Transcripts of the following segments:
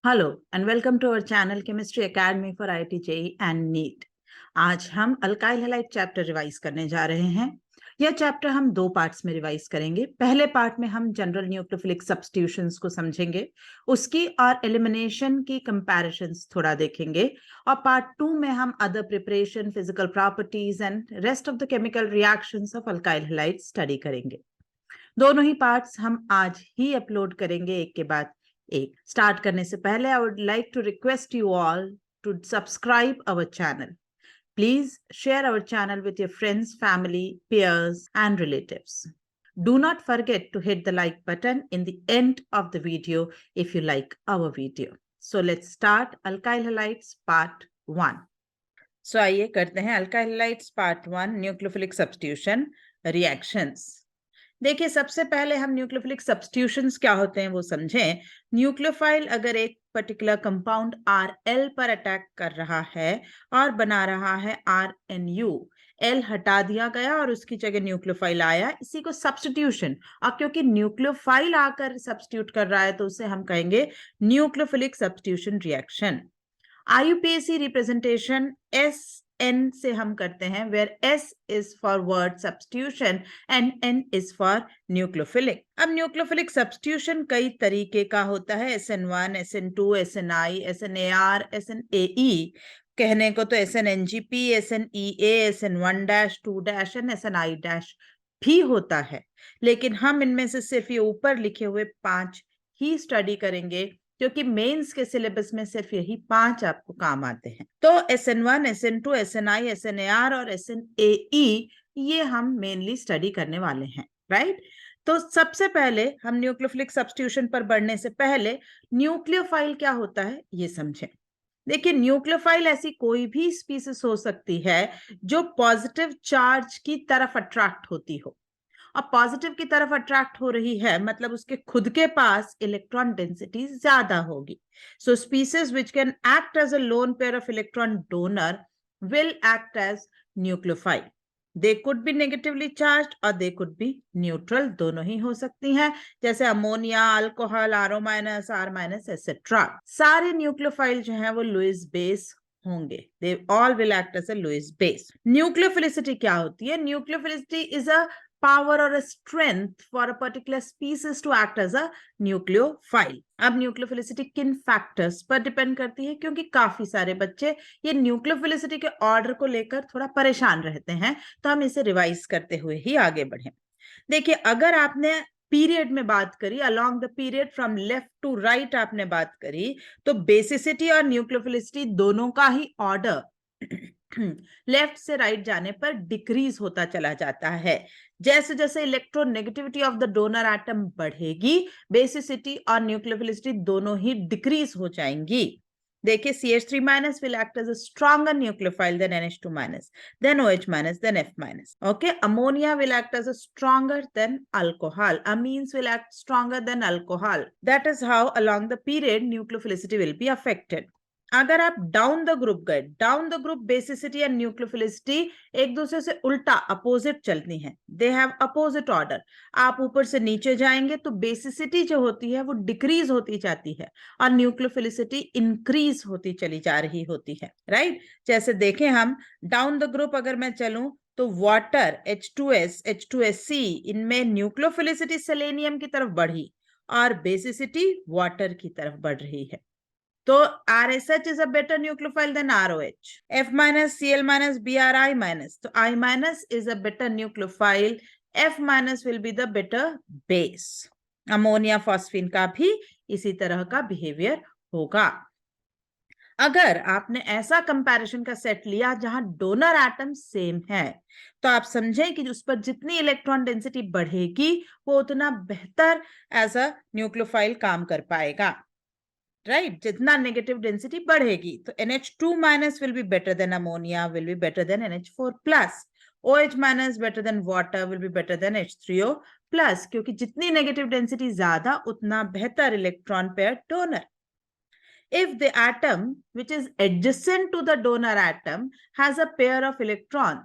Hello and welcome to our channel chemistry academy for IIT JEE and NEET. आज हम alkyl halide chapter revise करने जा रहे हैं। यह चैप्टर हम दो पार्ट्स में रिवाइज करेंगे। पहले पार्ट में हम जनरल न्यूक्लियोफिलिक सब्स्टिट्यूशंस को समझेंगे, उसकी और एलिमिनेशन की कंपैरिजंस थोड़ा देखेंगे, और पार्ट 2 में हम other preparation, physical properties and rest of the chemical reactions of alkyl halide study करेंगे। दोनों ही पार्ट्स हम आज ही अपलोड करेंगे, एक के बाद एक। स्टार्ट करने से पहले I would like to request you all to subscribe our channel. Please share our channel with your friends, family, peers, and relatives. Do not forget to hit the like button in the end of the video if you like our video. So let's start alkyl halides part 1. So आइए करते हैं alkyl halides part 1 nucleophilic substitution reactions. देखिए, सबसे पहले हम nucleophilic substitutions क्या होते हैं वो समझें। न्यूक्लियोफाइल अगर एक पर्टिकुलर कंपाउंड Rl पर अटैक कर रहा है और बना रहा है RNU, L हटा दिया गया और उसकी जगह न्यूक्लियोफाइल आया, इसी को सब्स्टिट्यूशन। और क्योंकि न्यूक्लियोफाइल आकर सब्स्टिट्यूट कर रहा है तो उसे हम कहेंगे nucleophilic substitution reaction. IUPAC representation SN से हम करते हैं, where S is for word substitution and N is for nucleophilic. अब न्यूक्लियोफिलिक सब्स्टिट्यूशन कई तरीके का होता है, SN1, SN2, SNI, SNAR, SNAE। कहने को तो SNNGP, SNEA, SN1-2- and SNI- भी होता है, लेकिन हम इनमें से सिर्फ ये ऊपर लिखे हुए 5 ही स्टडी करेंगे, क्योंकि मेंस के सिलेबस में सिर्फ यही 5 आपको काम आते हैं। तो SN1, SN2, SNI, SNAR और SNAE ये हम मेनली स्टडी करने वाले हैं, राइट। तो सबसे पहले हम न्यूक्लियोफिलिक सब्स्टिट्यूशन पर बढ़ने से पहले न्यूक्लियोफाइल क्या होता है ये समझें। देखिए, न्यूक्लियोफाइल ऐसी कोई भी स्पीसीज हो सकती है जो पॉजिटिव चार्ज की तरफ अट्रैक्ट होती हो। अब पॉजिटिव की तरफ अट्रैक्ट हो रही है मतलब उसके खुद के पास इलेक्ट्रॉन डेंसिटी ज्यादा होगी। So species which can act as a lone pair of electron donor will act as nucleophile. They could be negatively charge और दे कुड बी न्यूट्रल, दोनों ही हो सकती हैं, जैसे ammonia, alcohol, RO-, R-, etcetera. सारे nucleophile जो है वो लुईस बेस होंगे। They all will act as a Lewis base. Nucleophilicity क्या होती है? Nucleophilicity is a power or a strength for a particular species to act as a nucleophile. अब nucleophilicity किन फैक्टर्स पर डिपेंड करती है? क्योंकि काफी सारे बच्चे ये न्यूक्लियोफिलिसिटी के ऑर्डर को लेकर थोड़ा परेशान रहते हैं, तो हम इसे रिवाइज करते हुए ही आगे बढ़े। देखिए, अगर आपने पीरियड में बात करी, along the period from left to right आपने बात करी, तो बेसिसिटी और न्यूक्लियोफिलिसिटी दोनों का ही ऑर्डर लेफ्ट से राइट जाने पर डिक्रीज होता चला जाता है। जैसे जैसे electronegativity of the donor atom बढ़ेगी, बेसिसिटी और न्यूक्लियोफिलिसिटी दोनों ही डिक्रीज हो जाएंगी। देखिए, CH3- will act as a stronger nucleophile than NH2-, then OH-, then F-. Okay, ammonia will act as a stronger than alcohol. Amines will act stronger than alcohol. That is how along the period nucleophilicity will be affected. अगर आप down the group गए, down the group basicity and nucleophilicity एक दूसरे से उल्टा opposite चलती हैं, they have opposite order. आप ऊपर से नीचे जाएंगे तो बेसिसिटी जो होती है वो डिक्रीज होती जाती है और न्यूक्लियोफिलिसिटी इंक्रीज होती चली जा रही होती है, राइट। जैसे देखें हम डाउन द ग्रुप अगर मैं चलूं तो वाटर H2S, H2SC, इनमें न्यूक्लियोफिलिसिटी सेलेनियम की तरफ बढ़ी और बेसिसिटी वाटर की तरफ बढ़ रही है। तो RSH is a better nucleophile than ROH. F-, Cl-, Bri-, तो I- is a better nucleophile. F- will be the better base. Ammonia phosphine का भी इसी तरह का बिहेवियर होगा। अगर आपने ऐसा कंपैरिजन का सेट लिया जहां डोनर एटम सेम है, तो आप समझें कि उस पर जितनी इलेक्ट्रॉन डेंसिटी बढ़ेगी वो उतना बेहतर एज अ न्यूक्लियोफाइल काम कर पाएगा, राइट। जितना नेगेटिव डेंसिटी बढ़ेगी तो NH2- will be better than ammonia, will be better than NH4+. OH- better than water, will be better than H3O+, क्योंकि जितनी नेगेटिव डेंसिटी ज्यादा उतना बेहतर electron pair donor. If the atom which is adjacent to the donor atom has a pair of electron,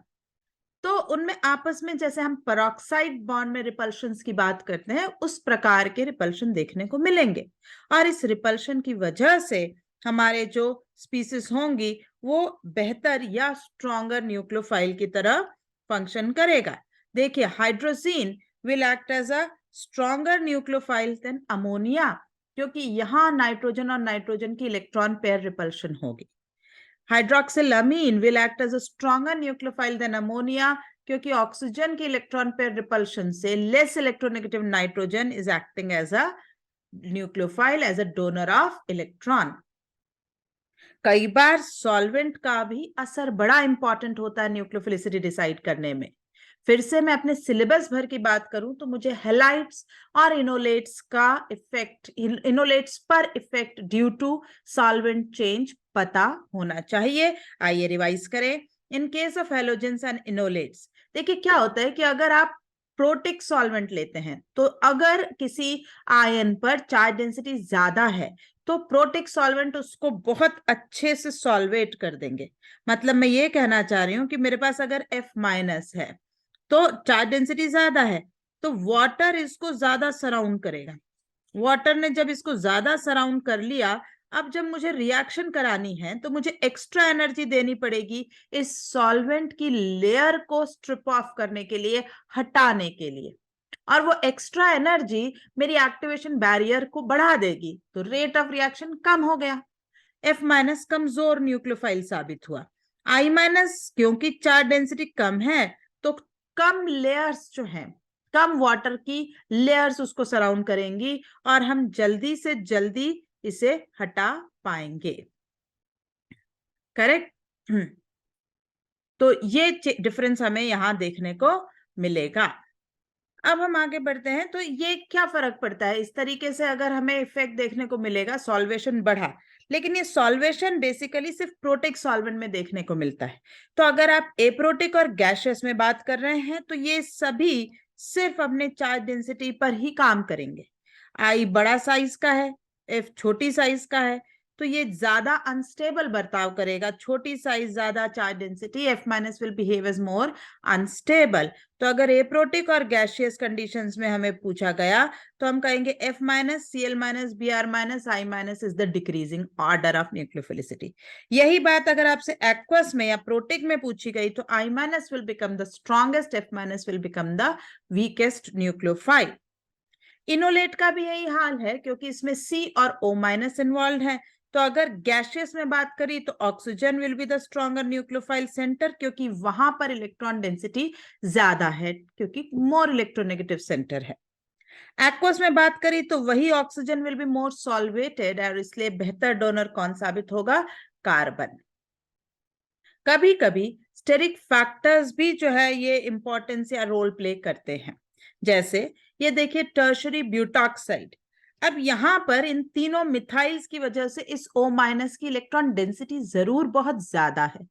तो उनमें आपस में जैसे हम पेरोक्साइड बॉन्ड में रिपल्शंस की बात करते हैं, उस प्रकार के रिपल्शन देखने को मिलेंगे। और इस रिपल्शन की वजह से हमारे जो स्पीसीज होंगी वो बेहतर या स्ट्रॉन्गर न्यूक्लियोफाइल की तरह फंक्शन करेगा। देखिए, hydrazine will act as a stronger nucleophile than ammonia, क्योंकि यहाँ नाइट्रोजन और नाइट्रोजन की इलेक्ट्रॉन पेयर रिपल्शन होगी। Hydroxylamine will act as a stronger nucleophile than ammonia, क्योंकि ऑक्सीजन की इलेक्ट्रॉन पेयर रिपल्शन से less electronegative nitrogen is acting as a nucleophile, as a donor of electron. कई बार solvent का भी असर बड़ा इंपॉर्टेंट होता है न्यूक्लियोफिलिसिटी डिसाइड करने में। फिर से मैं अपने सिलेबस भर की बात करूं तो मुझे हेलाइट्स और इनोलेट्स का इफेक्ट, इनोलेट्स पर effect due to solvent change पता होना चाहिए। आइए रिवाइज करें। In case of halogens and enolates, देखिए क्या होता है कि अगर आप प्रोटिक सॉल्वेंट लेते हैं तो अगर किसी आयन पर चार्ज डेंसिटी ज्यादा है तो प्रोटिक सॉल्वेंट उसको बहुत अच्छे से सॉल्वेट कर देंगे। मतलब मैं ये कहना चाह रही हूं कि मेरे पास अगर F- है तो चार्ज डेंसिटी ज्यादा है, तो वाटर इसको ज्यादा सराउंड करेगा। वाटर ने जब इसको ज्यादा सराउंड कर लिया, अब जब मुझे रिएक्शन करानी है तो मुझे एक्स्ट्रा एनर्जी देनी पड़ेगी इस सॉल्वेंट की लेयर को स्ट्रिप ऑफ करने के लिए, हटाने के लिए। और वो एक्स्ट्रा एनर्जी मेरी एक्टिवेशन बैरियर को बढ़ा देगी, तो रेट ऑफ रिएक्शन कम हो गया। F- कमजोर न्यूक्लियोफाइल साबित हुआ। I- क्योंकि चार्ज डेंसिटी कम है तो कम लेयर्स जो हैं, कम वाटर की लेयर्स उसको सराउंड करेंगी और हम जल्दी से जल्दी इसे हटा पाएंगे। करेक्ट। तो ये डिफरेंस हमें यहां देखने को मिलेगा। अब हम आगे बढ़ते हैं। तो ये क्या फर्क पड़ता है, इस तरीके से अगर हमें इफेक्ट देखने को मिलेगा, सॉल्वेशन बढ़ा, लेकिन ये सॉल्वेशन बेसिकली सिर्फ प्रोटिक सॉल्वेंट में देखने को मिलता है। तो अगर आप एप्रोटिक और गैशियस में बात कर रहे हैं तो ये सभी सिर्फ अपने चार्ज डेंसिटी पर ही काम करेंगे। आई बड़ा साइज का है, एफ छोटी साइज का है, तो ये ज्यादा अनस्टेबल बर्ताव करेगा। छोटी साइज ज्यादा charge density, F- will behave as more unstable. तो अगर एप्रोटिक और गैशियस कंडीशंस में हमें पूछा गया तो हम कहेंगे F-, Cl-, Br-, I- is the decreasing order of nucleophilicity. यही बात अगर आपसे एक्वस में या प्रोटिक में पूछी गई तो I- will become the strongest, F- will become the weakest nucleophile. Enolate का भी यही हाल है क्योंकि इसमें C और O- इन्वॉल्व है। तो अगर गैशियस में बात करी तो oxygen will be the stronger nucleophile centre, क्योंकि वहां पर इलेक्ट्रॉन डेंसिटी ज्यादा है, क्योंकि मोर इलेक्ट्रोनेगेटिव सेंटर है। एक्वस में बात करी तो वही oxygen will be more solvated और इसलिए बेहतर डोनर कौन साबित होगा, कार्बन। कभी कभी स्टेरिक फैक्टर्स भी जो है ये इंपॉर्टेंस या रोल प्ले करते हैं। जैसे ये देखिए टर्शरी ब्यूटॉक्साइड। अब यहां पर इन तीनों मिथाइल्स की वजह से इस O- की इलेक्ट्रॉन डेंसिटी जरूर बहुत ज्यादा है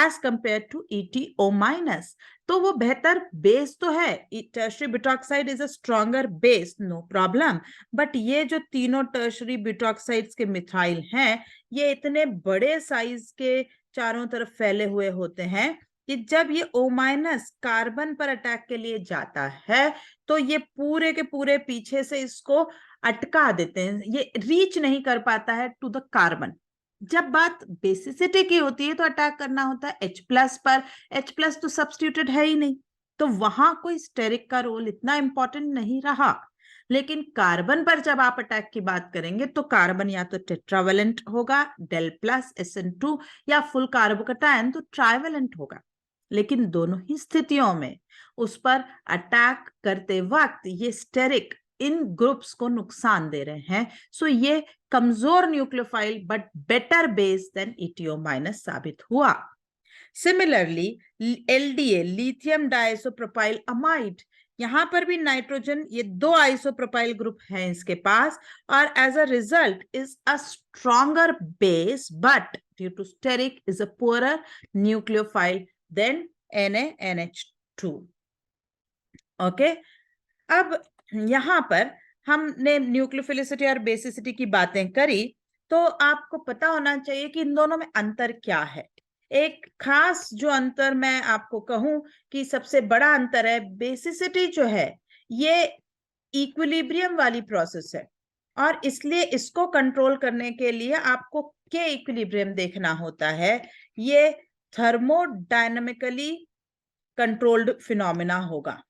एज कंपेयर टू EtO-। तो वो बेहतर बेस तो है, tertiary butoxide is a stronger base, no problem. But ये जो तीनों टर्शरी ब्यूटॉक्साइड्स के मिथाइल हैं, ये इतने बड़े साइज के चारों तरफ फैले हुए होते हैं कि जब ये O- कार्बन पर अटैक के लिए जाता है तो ये पूरे के पूरे पीछे से इसको अटका देते हैं, ये रीच नहीं कर पाता है टू द कार्बन। जब बात बेसिसिटी की होती है तो अटैक करना होता है H+ पर। H+ तो सब्स्टिट्यूटेड है ही नहीं, तो वहां कोई स्टेरिक का रोल इतना इंपॉर्टेंट नहीं रहा। लेकिन कार्बन पर जब आप अटैक की बात करेंगे तो कार्बन या तो टेट्रावेलेंट होगा, del+ SN2, या फुल कार्बोकैटायन तो ट्राइवेलेंट होगा। लेकिन दोनों ही स्थितियों में उस पर अटैक करते वक्त ये स्टेरिक इन ग्रुप्स को नुकसान दे रहे हैं। सो ये कमजोर nucleophile but better base than EtO- साबित हुआ। Similarly LDA, lithium diisopropyl amide, यहां पर भी नाइट्रोजन, ये दो आइसोप्रोपाइल ग्रुप हैं इसके पास, और as a result is a stronger base but due to steric is a poorer nucleophile than NaNH2। Okay. अब यहां पर हमने न्यूक्लियोफिलिसिटी और बेसिसिटी की बातें करी, तो आपको पता होना चाहिए कि इन दोनों में अंतर क्या है। एक खास जो अंतर मैं आपको कहूं कि सबसे बड़ा अंतर है, बेसिसिटी जो है ये इक्विलिब्रियम वाली प्रोसेस है, और इसलिए इसको कंट्रोल करने के लिए आपको के इक्विलिब्रियम देखना होता है। ये थर्मोडायनामिकली कंट्रोल्ड फिनोमिना होगा।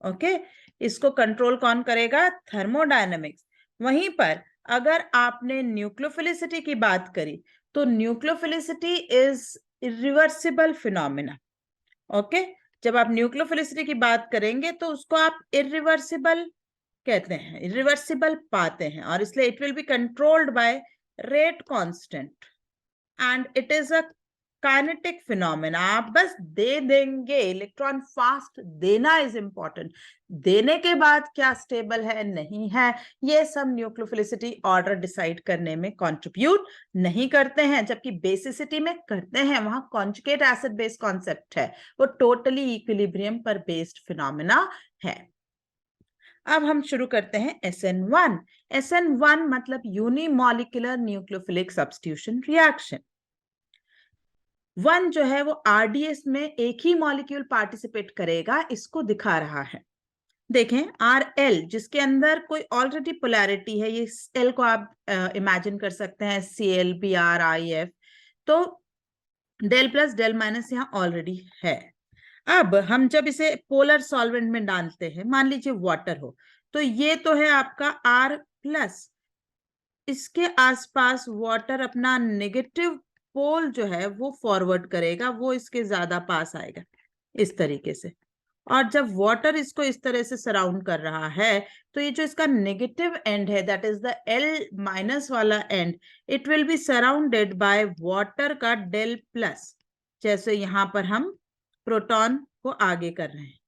ओके, इसको कंट्रोल कौन करेगा? थर्मोडायनेमिक्स। वहीं पर अगर आपने न्यूक्लियोफिलिसिटी की बात करी तो nucleophilicity is irreversible phenomena. Okay, जब आप न्यूक्लियोफिलिसिटी की बात करेंगे तो उसको आप इरिवर्सिबल कहते हैं, इरिवर्सिबल पाते हैं, और इसलिए it will be controlled by rate constant and it is a kinetic phenomena. आप बस दे देंगे, इलेक्ट्रॉन फास्ट देना इज इंपॉर्टेंट, देने के बाद क्या स्टेबल है नहीं है ये सब न्यूक्लियोफिलिसिटी ऑर्डर डिसाइड करने में कंट्रीब्यूट नहीं करते हैं, जबकि बेसिसिटी में करते हैं। वहां कॉन्जुगेट एसिड बेस कॉन्सेप्ट है, वो टोटली इक्विलिब्रियम पर बेस्ड फिनोमेना है। अब हम शुरू करते हैं SN1। SN1 मतलब यूनिमॉलिक्यूलर न्यूक्लियोफिलिक सब्स्टिट्यूशन रिएक्शन। 1 जो है वो RDS में एक ही मॉलिक्यूल पार्टिसिपेट करेगा, इसको दिखा रहा है। देखें RL जिसके अंदर कोई ऑलरेडी पोलैरिटी है, ये L को आप इमेजिन कर सकते हैं ClBrIF, तो डेल प्लस डेल माइनस यहाँ ऑलरेडी है। अब हम जब इसे पोलर सॉल्वेंट में डालते हैं, मान लीजिए वाटर हो, तो ये तो है आपका R+, इसके आसपास वाटर अपना नेगेटिव पोल जो है वो फॉरवर्ड करेगा, वो इसके ज्यादा पास आएगा इस तरीके से। और जब वाटर इसको इस तरह से सराउंड कर रहा है तो ये जो इसका नेगेटिव एंड है, दैट इज द L- वाला and, it will be surrounded by water का डेल प्लस, जैसे यहां पर हम प्रोटॉन को आगे कर रहे हैं।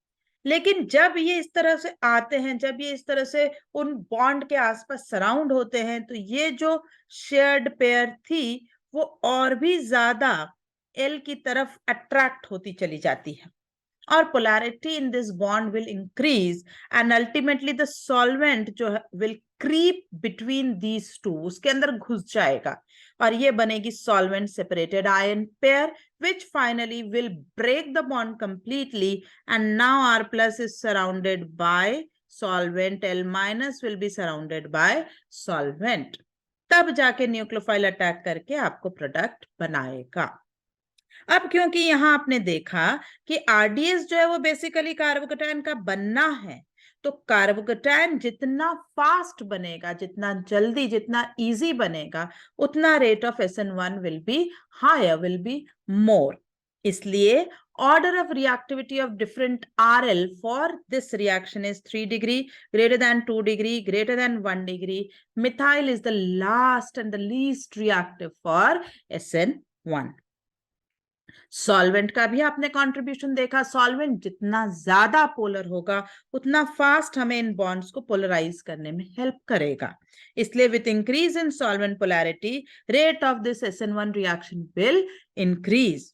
लेकिन जब ये इस तरह से आते हैं, जब ये इस तरह से उन बॉन्ड के आसपास सराउंड होते हैं, तो ये जो शेयर्ड पेयर थी वो और भी ज्यादा एल की तरफ अट्रैक्ट होती चली जाती है, और polarity in this bond will increase and ultimately the solvent जो will creep between these two, उसके अंदर घुस जाएगा और ये बनेगी solvent separated ion pair which finally will break the bond completely, and now R plus is surrounded by solvent, L minus will be surrounded by solvent, तब जाके nucleophile attack करके आपको प्रोडक्ट बनाएगा। अब क्योंकि यहां आपने देखा कि आरडीएस जो है वो बेसिकली कार्बोकैटायन का बनना है, तो कार्बोकैटायन जितना फास्ट बनेगा, जितना जल्दी, जितना इजी बनेगा, उतना rate of SN1 will be higher, will be more. इसलिए order of reactivity of different RL for this reaction is 3 degree, greater than 2 degree, greater than 1 degree. Methyl is the last and the least reactive for SN1। Solvent का भी आपने contribution देखा, solvent जितना ज्यादा polar होगा उतना fast हमें इन bonds को पोलराइज करने में हेल्प करेगा। इसलिए with increase in solvent polarity rate of this SN1 reaction will increase.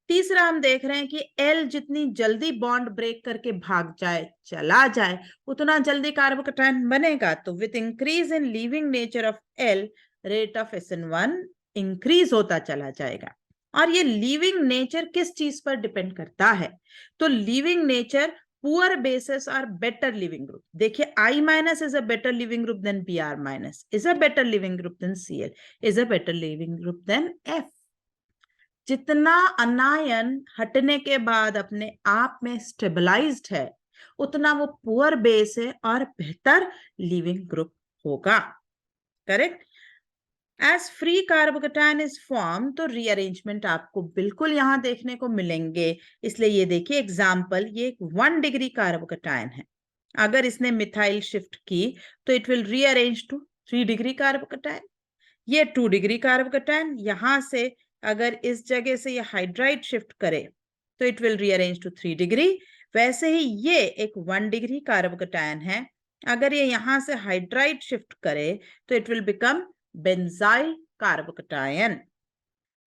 तीसरा हम देख रहे हैं कि L जितनी जल्दी बॉन्ड ब्रेक करके भाग जाए, चला जाए, उतना जल्दी कार्बोकैटायन बनेगा। तो with increase in leaving nature of L rate of SN1 increase होता चला जाएगा। और ये लीविंग नेचर किस चीज पर डिपेंड करता है? तो लीविंग नेचर पुअर बेसिस और बेटर लिविंग ग्रुप। देखिए I minus is a better leaving group than Br minus, is a better leaving group than Cl, is a better leaving group than F। जितना अनायन हटने के बाद अपने आप में stabilised है, उतना वो पुअर बेस है और बेहतर लिविंग ग्रुप होगा। Correct. As free carbocation is form, तो रीअरेंजमेंट आपको बिल्कुल यहां देखने को मिलेंगे। इसलिए ये देखिए एग्जाम्पल, ये एक 1 डिग्री कार्बोकैटायन है, अगर इसने मिथाइल शिफ्ट की तो it will rearrange to 3 degree carbocation. ये 2 डिग्री कार्बोकैटायन, यहां से अगर इस जगह से ये हाइड्राइड शिफ्ट करे तो it will rearrange to 3 degree. वैसे ही ये एक 1 डिग्री कार्बोकैटायन है, अगर ये यहां से हाइड्राइड शिफ्ट करे तो it will become benzyl carbocation.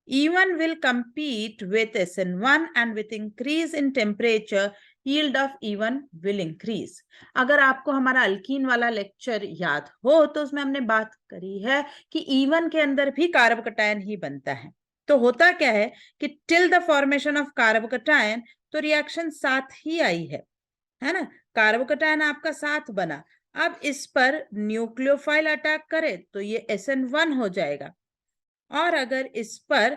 E1 will compete with SN1 and with increase in temperature yield of E1 will increase। अगर आपको हमारा अल्कीन वाला लेक्चर याद हो तो उसमें हमने बात करी है कि E1 के अंदर भी कार्बोकैटायन ही बनता है, तो होता क्या है कि till the formation of carbocation तो रिएक्शन साथ ही आई है ना, कार्बोकैटायन आपका साथ बना। अब इस पर न्यूक्लियोफाइल अटैक करे तो ये SN1 हो जाएगा, और अगर इस पर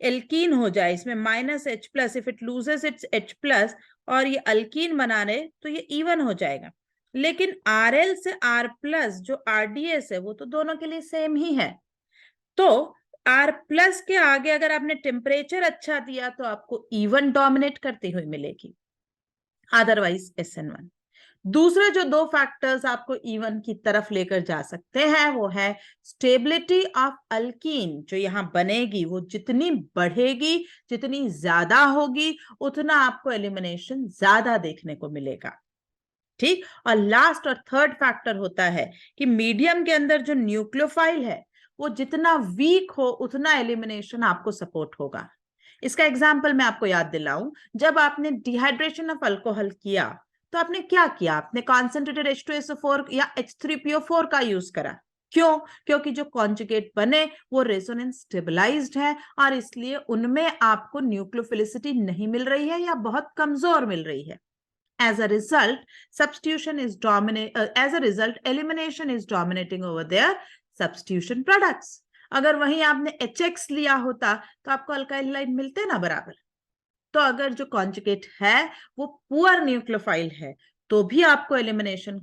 एल्कीन हो जाए, इसमें -H+, if it loses it's H+, और ये अल्कीन बना रहे तो ये इवन हो जाएगा। लेकिन Rl से R+ जो RDS है वो तो दोनों के लिए सेम ही है, तो R+ के आगे अगर आपने टेम्परेचर अच्छा दिया तो आपको इवन डोमिनेट करती हुई मिलेगी, अदरवाइज SN1। दूसरे जो दो फैक्टर्स आपको इवन की तरफ लेकर जा सकते हैं वो है स्टेबिलिटी ऑफ अल्कीन, जो यहां बनेगी वो जितनी बढ़ेगी, जितनी ज्यादा होगी, उतना आपको एलिमिनेशन ज्यादा देखने को मिलेगा। ठीक, और लास्ट और थर्ड फैक्टर होता है कि मीडियम के अंदर जो न्यूक्लियोफाइल है वो जितना वीक हो उतना एलिमिनेशन आपको सपोर्ट होगा। इसका एग्जाम्पल मैं आपको याद दिलाऊं, जब आपने डिहाइड्रेशन ऑफ अल्कोहल किया तो आपने क्या किया, आपने कॉन्सेंट्रेटेड H2SO4 या H3PO4 का यूज करा। क्यों? क्योंकि जो कॉन्जुगेट बने वो रेजोनेंस स्टेबलाइज्ड है, और इसलिए उनमें आपको न्यूक्लियोफिलिसिटी नहीं मिल रही है या बहुत कमजोर मिल रही है। As a result, elimination is dominating over their substitution products. अगर वहीं आपने HX लिया होता तो आपको अल्काइल हैलाइड मिलते ना बराबर। तो अगर जो कॉन्जुगेट है वो पुअर न्यूक्लियोफाइल है तो भी आपको एलिमिनेशन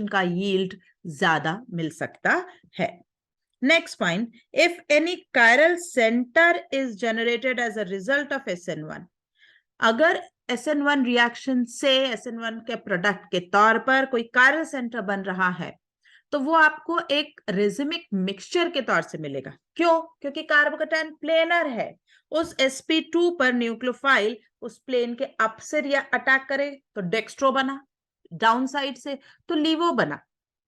का यील्ड ज्यादा मिल सकता है। Next point, if any chiral centre is generated as a result of SN1, अगर SN1 रिएक्शन से SN1 के प्रोडक्ट के तौर पर कोई कायरल सेंटर बन रहा है तो वो आपको एक रेजिमिक मिक्सचर के तौर से मिलेगा। क्यों? क्योंकि कार्बोकैटायन प्लेनर है, उस sp2 पर न्यूक्लियोफाइल उस प्लेन के अप से अटैक करे तो डेक्स्ट्रो बना, डाउन साइड से तो लीवो बना।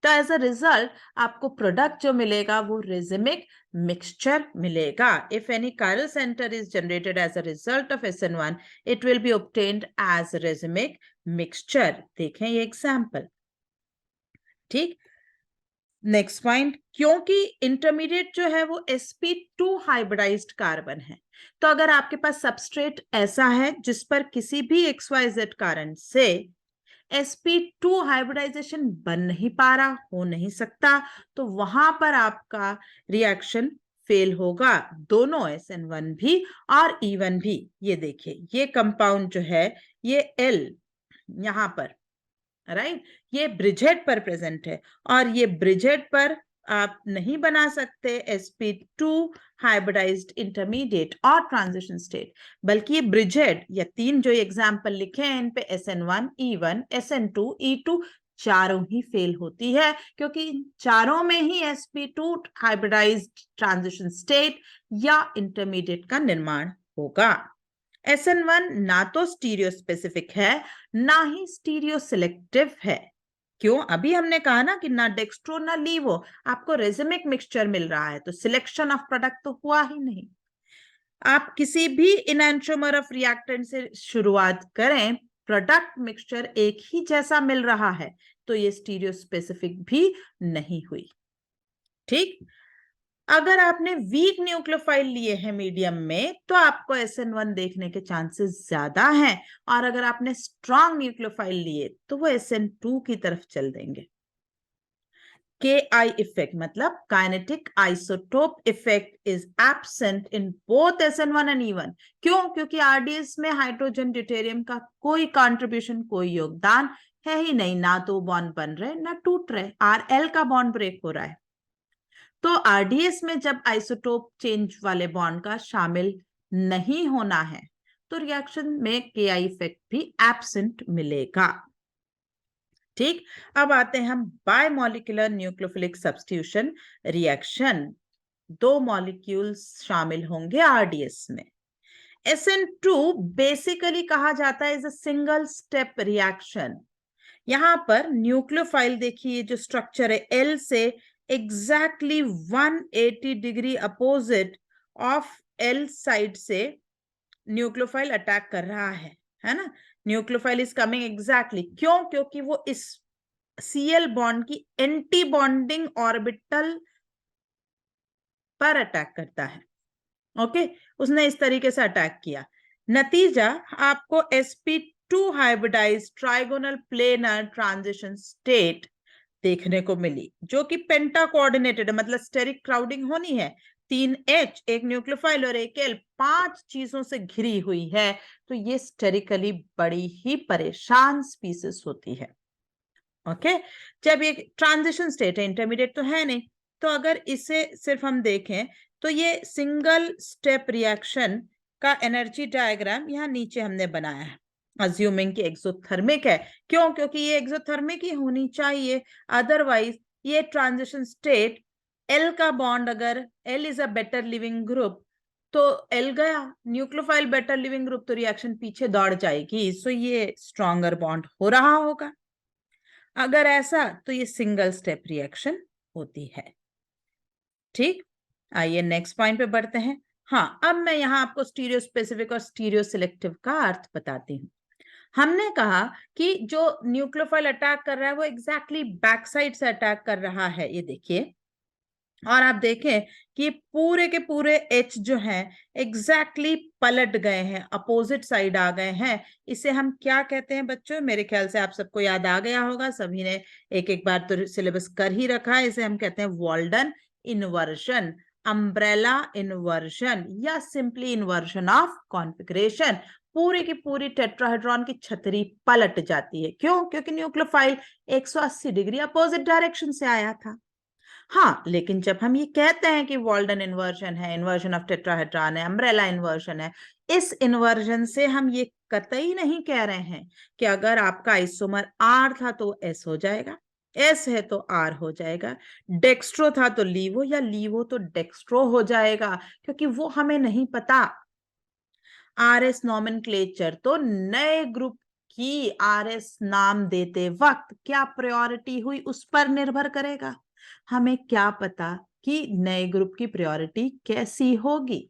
तो एज अ रिजल्ट आपको प्रोडक्ट जो मिलेगा वो रेजिमिक मिक्सचर मिलेगा। If any chiral centre is generated as a result of SN1 it will be obtained as racemic mixture. देखें ये एग्जांपल। ठीक, नेक्स्ट पॉइंट, क्योंकि इंटरमीडिएट जो है वो sp2 हाइब्रिडाइज्ड कार्बन है, तो अगर आपके पास सबस्ट्रेट ऐसा है जिस पर किसी भी XYZ कारण से sp2 हाइब्रिडाइजेशन बन नहीं पा रहा, हो नहीं सकता, तो वहां पर आपका रिएक्शन फेल होगा, दोनों SN1 भी और E1 भी। ये देखिए ये कंपाउंड जो है ये L यहां पर राइट, ये ब्रिजेट पर प्रेजेंट है, और ये ब्रिजेट पर आप नहीं बना सकते sp2 हाइब्रिडाइज्ड इंटरमीडिएट और ट्रांजिशन स्टेट, बल्कि ये ब्रिजेट या तीन जो एग्जांपल लिखे हैं इन पे SN1 E1 SN2 E2 चारों ही फेल होती है, क्योंकि इन चारों में ही sp2 हाइब्रिडाइज्ड ट्रांजिशन स्टेट या इंटरमीडिएट का निर्माण होगा। SN1 ना तो स्टीरियो स्पेसिफिक है ना ही स्टीरियो सिलेक्टिव है। क्यों? अभी हमने कहा ना कि ना डेक्स्ट्रो ना लीवो, आपको रेजिमिक मिक्सचर मिल रहा है तो सिलेक्शन ऑफ प्रोडक्ट तो हुआ ही नहीं। आप किसी भी इनएंट्रोमर ऑफ रिएक्टेंट से शुरुआत करें, प्रोडक्ट मिक्सचर एक ही जैसा मिल रहा है तो ये स्टीरियो स्पेसिफिक भी नहीं हुई। ठीक, अगर आपने वीक न्यूक्लियोफाइल लिए हैं मीडियम में तो आपको SN1 देखने के चांसेस ज्यादा हैं, और अगर आपने स्ट्रॉन्ग न्यूक्लियोफाइल लिए तो वो SN2 की तरफ चल देंगे। KI इफेक्ट मतलब kinetic isotope effect is absent in both SN1 and E1। क्यों? क्योंकि RDS में हाइड्रोजन ड्यूटेरियम का कोई कंट्रीब्यूशन, कोई योगदान है ही नहीं, ना तो बॉन्ड बन रहे ना टूट रहे, RL का बॉन्ड ब्रेक हो रहा है। तो RDS में जब आइसोटोप चेंज वाले बॉन्ड का शामिल नहीं होना है तो रिएक्शन में KI इफेक्ट भी एब्सेंट मिलेगा। ठीक, अब आते हैं हम बायमॉलिक्यूलर न्यूक्लियोफिलिक सब्स्टिट्यूशन रिएक्शन। दो मॉलिक्यूल्स शामिल होंगे RDS में। SN2 बेसिकली कहा जाता है is a single step reaction. यहां पर न्यूक्लियोफाइल देखिए जो स्ट्रक्चर है L से exactly 180 degree opposite of L side से न्यूक्लियोफाइल अटैक कर रहा है ना, न्यूक्लियोफाइल इज कमिंग एग्जैक्टली। क्यों? क्योंकि वो इस Cl बॉन्ड की एंटी बॉन्डिंग ऑर्बिटल पर अटैक करता है। ओके, उसने इस तरीके से अटैक किया। नतीजा आपको sp2 hybridise trigonal planar transition state देखने को मिली, जो कि पेंटा कोऑर्डिनेटेड है, मतलब स्टेरिक क्राउडिंग होनी है, 3H, एक न्यूक्लियोफाइल और एक L, 5 चीजों से घिरी हुई है। तो ये स्टेरिकली बड़ी ही परेशान स्पीसीज होती है। ओके, जब ये ट्रांजिशन स्टेट है, इंटरमीडिएट तो है नहीं, तो अगर इसे सिर्फ हम देखें तो ये सिंगल स्टेप रिएक्शन का एनर्जी डायग्राम यहाँ नीचे हमने बनाया है, अज्यूमिंग कि एक्सोथर्मिक है। क्यों? क्योंकि ये एक्सोथर्मिक ही होनी चाहिए, अदरवाइज ये ट्रांजिशन स्टेट एल का बॉन्ड, अगर L is a better leaving group तो एल गया, न्यूक्लियोफाइल बेटर लिविंग ग्रुप, तो रिएक्शन पीछे दौड़ जाएगी, सो ये स्ट्रॉन्गर बॉन्ड हो रहा होगा। अगर ऐसा तो ये सिंगल स्टेप रिएक्शन होती है। ठीक, आइए नेक्स्ट पॉइंट पे बढ़ते हैं। हाँ, अब मैं यहाँ आपको स्टीरियो स्पेसिफिक और स्टीरियो सिलेक्टिव का अर्थ बताती हूँ। हमने कहा कि जो न्यूक्लियोफाइल अटैक कर रहा है वो एग्जैक्टली बैक साइड से अटैक कर रहा है, ये देखिए। और आप देखें कि पूरे के पूरे एच जो हैं एग्जैक्टली पलट गए हैं, अपोजिट साइड आ गए हैं। इसे हम क्या कहते हैं बच्चों? मेरे ख्याल से आप सबको याद आ गया होगा, सभी ने एक एक बार तो सिलेबस कर ही रखा है। इसे हम कहते हैं वॉल्डन इन्वर्शन, अम्ब्रेला इन्वर्शन, या सिंपली इन्वर्शन ऑफ कॉन्फिगरेशन। पूरी की पूरी टेट्राहेड्रॉन की छतरी पलट जाती है। क्यों? क्योंकि न्यूक्लियोफाइल 180 डिग्री अपोजिट डायरेक्शन से आया था। हाँ, लेकिन जब हम ये कहते हैं कि वॉल्डन इन्वर्जन है, इन्वर्जन ऑफ टेट्राहेड्रॉन है, अम्ब्रेला इन्वर्जन है, इस इन्वर्जन से हम ये कतई नहीं कह रहे हैं कि अगर आपका आइसोमर आर था तो एस हो जाएगा, एस है तो आर हो जाएगा, डेक्स्ट्रो था तो लीवो, या लीवो तो डेक्स्ट्रो हो जाएगा, क्योंकि वो हमें नहीं पता। आर एस नॉमेनक्लेचर तो नए ग्रुप की आर एस नाम देते वक्त क्या प्रायोरिटी हुई उस पर निर्भर करेगा। हमें क्या पता कि नए ग्रुप की प्रायोरिटी कैसी होगी।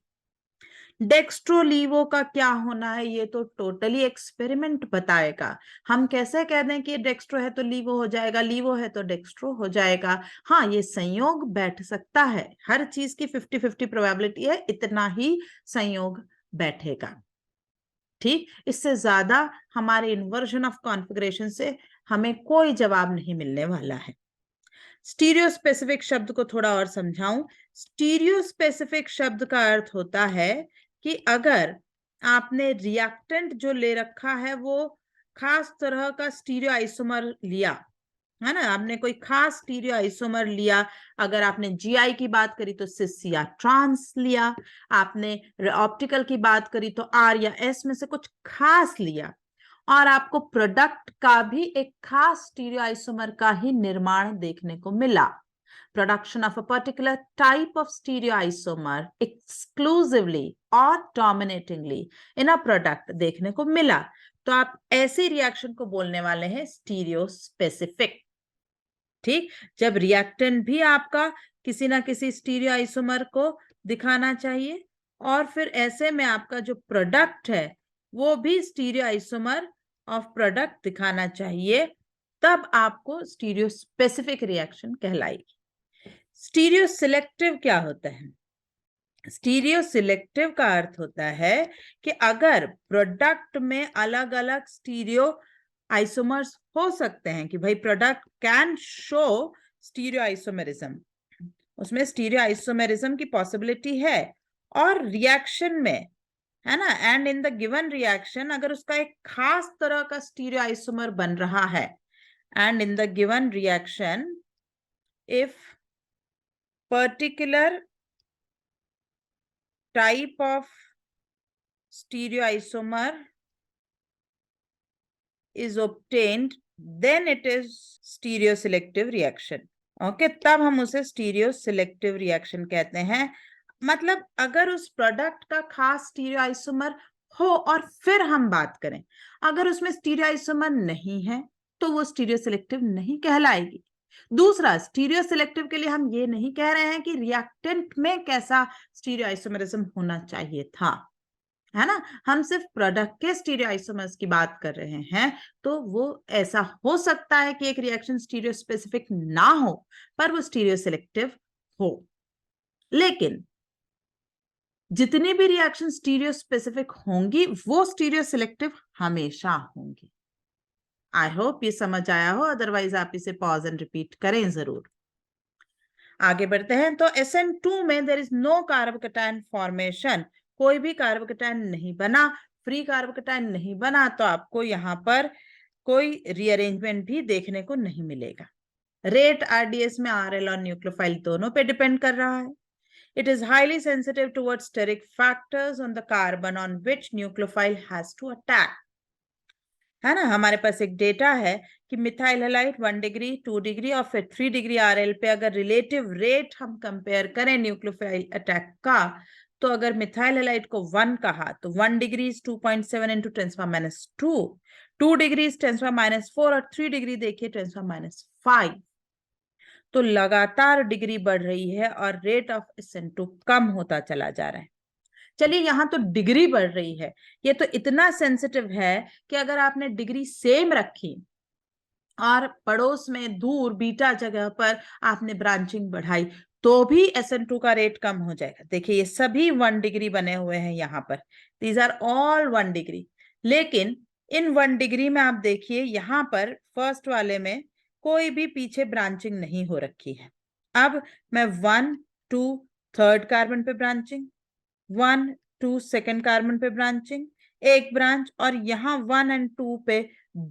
डेक्स्ट्रोलीवो का क्या होना है ये तो टोटली एक्सपेरिमेंट बताएगा। हम कैसे कह दें कि डेक्स्ट्रो है तो लीवो हो जाएगा, लीवो है तो डेक्स्ट्रो हो जाएगा? हाँ, ये संयोग बैठ सकता है, हर चीज की 50-50 प्रोबेबिलिटी है, इतना ही संयोग बैठेगा। ठीक, इससे ज्यादा हमारे इन्वर्जन ऑफ कॉन्फ़िगरेशन से हमें कोई जवाब नहीं मिलने वाला है। स्टीरियो स्पेसिफिक शब्द को थोड़ा और समझाऊं। स्टीरियो स्पेसिफिक शब्द का अर्थ होता है कि अगर आपने रिएक्टेंट जो ले रखा है वो खास तरह का स्टीरियो आइसोमर लिया है ना, आपने कोई खास स्टीरियो आइसोमर लिया, अगर आपने जीआई की बात करी तो सिस या ट्रांस लिया, आपने ऑप्टिकल की बात करी तो आर या एस में से कुछ खास लिया, और आपको प्रोडक्ट का भी एक खास स्टीरियो आइसोमर का ही निर्माण देखने को मिला, production of a particular type of stereo isomer exclusively और डोमिनेटिंगली इन अ प्रोडक्ट देखने को मिला, तो आप ऐसे रिएक्शन को बोलने वाले हैं स्टीरियो स्पेसिफिक। ठीक, जब रिएक्टेंट भी आपका किसी ना किसी स्टीरियो आइसोमर को दिखाना चाहिए, और फिर ऐसे में आपका जो प्रोडक्ट है वो भी स्टीरियो आइसोमर ऑफ प्रोडक्ट दिखाना चाहिए, तब आपको स्टीरियो स्पेसिफिक रिएक्शन कहलाएगी। स्टीरियो सिलेक्टिव क्या होता है? स्टीरियो सिलेक्टिव का अर्थ होता है कि अगर प्रोडक्ट में अलग अलग स्टीरियो आइसोमर्स हो सकते हैं, कि भाई product can show stereo isomerism, उसमें स्टीरियो आइसोमेरिज्म की पॉसिबिलिटी है, और रिएक्शन में, है ना, and in the given reaction अगर उसका एक खास तरह का स्टीरियो आइसोमर बन रहा है, and in the given reaction if particular type of stereoisomer is obtained, then it is stereoselective reaction. Okay, तब हम उसे स्टीरियो सिलेक्टिव रिएक्शन कहते हैं। मतलब अगर उस प्रोडक्ट का खास स्टीरियो आइसोमर हो और फिर हम बात करें, अगर उसमें स्टीरियो आइसोमर नहीं है तो वो स्टीरियो सिलेक्टिव नहीं कहलाएगी। दूसरा, स्टीरियो सिलेक्टिव के लिए हम ये नहीं कह रहे हैं कि रिएक्टेंट में कैसा स्टीरियो आइसोमरिज्म होना चाहिए था, है ना, हम सिर्फ प्रोडक्ट के स्टीरियो आइसोमर्स की बात कर रहे हैं। तो वो ऐसा हो सकता है कि एक रिएक्शन स्टीरियो स्पेसिफिक ना हो पर वो स्टीरियो सिलेक्टिव हो। लेकिन जितनी भी रिएक्शन स्टीरियो स्पेसिफिक होंगी वो स्टीरियो सिलेक्टिव हमेशा होंगी। आई होप ये समझ आया हो, अदरवाइज आप इसे पॉज एंड रिपीट करें जरूर। आगे बढ़ते हैं। तो SN2 में there is no carbocation formation, कोई भी कार्बोकैटायन नहीं बना, फ्री कार्बोकैटायन नहीं बना, तो आपको यहाँ पर कोई रीअरेंजमेंट भी देखने को नहीं मिलेगा। रेट RDS में RL और न्यूक्लियोफाइल दोनों पे डिपेंड कर रहा है। It is highly sensitive towards steric factors on the carbon on which nucleophile has to attack. है ना, हमारे पास एक डेटा है कि मिथाइल हैलाइड 1 डिग्री 2 डिग्री और फिर 3 डिग्री RL पे अगर रिलेटिव रेट हम कंपेयर करें न्यूक्लियोफाइल अटैक का, तो अगर मिथाइल हैलाइड को 1 कहा तो 1 डिग्री 2.7 into 10⁻², 2 डिग्री 10⁻⁴ और 3 डिग्री देखिए 10⁻⁵। तो लगातार डिग्री बढ़ रही है और रेट ऑफ SN2 कम होता चला जा रहा है। चलिए, यहां तो डिग्री बढ़ रही है, ये तो इतना सेंसिटिव है कि अगर आपने डिग्री सेम रखी और पड़ोस में दूर बीटा जगह पर आपने ब्रांचिंग बढ़ाई तो भी SN2 का रेट कम हो जाएगा। देखिए ये सभी 1 डिग्री बने हुए हैं यहाँ पर, दीज आर ऑल 1 डिग्री। लेकिन इन 1 डिग्री में आप देखिए यहाँ पर फर्स्ट वाले में कोई भी पीछे ब्रांचिंग नहीं हो रखी है। अब मैं 1 2 थर्ड कार्बन पे ब्रांचिंग, 1 2 सेकेंड कार्बन पे ब्रांचिंग, एक ब्रांच, और यहाँ 1 और 2 पे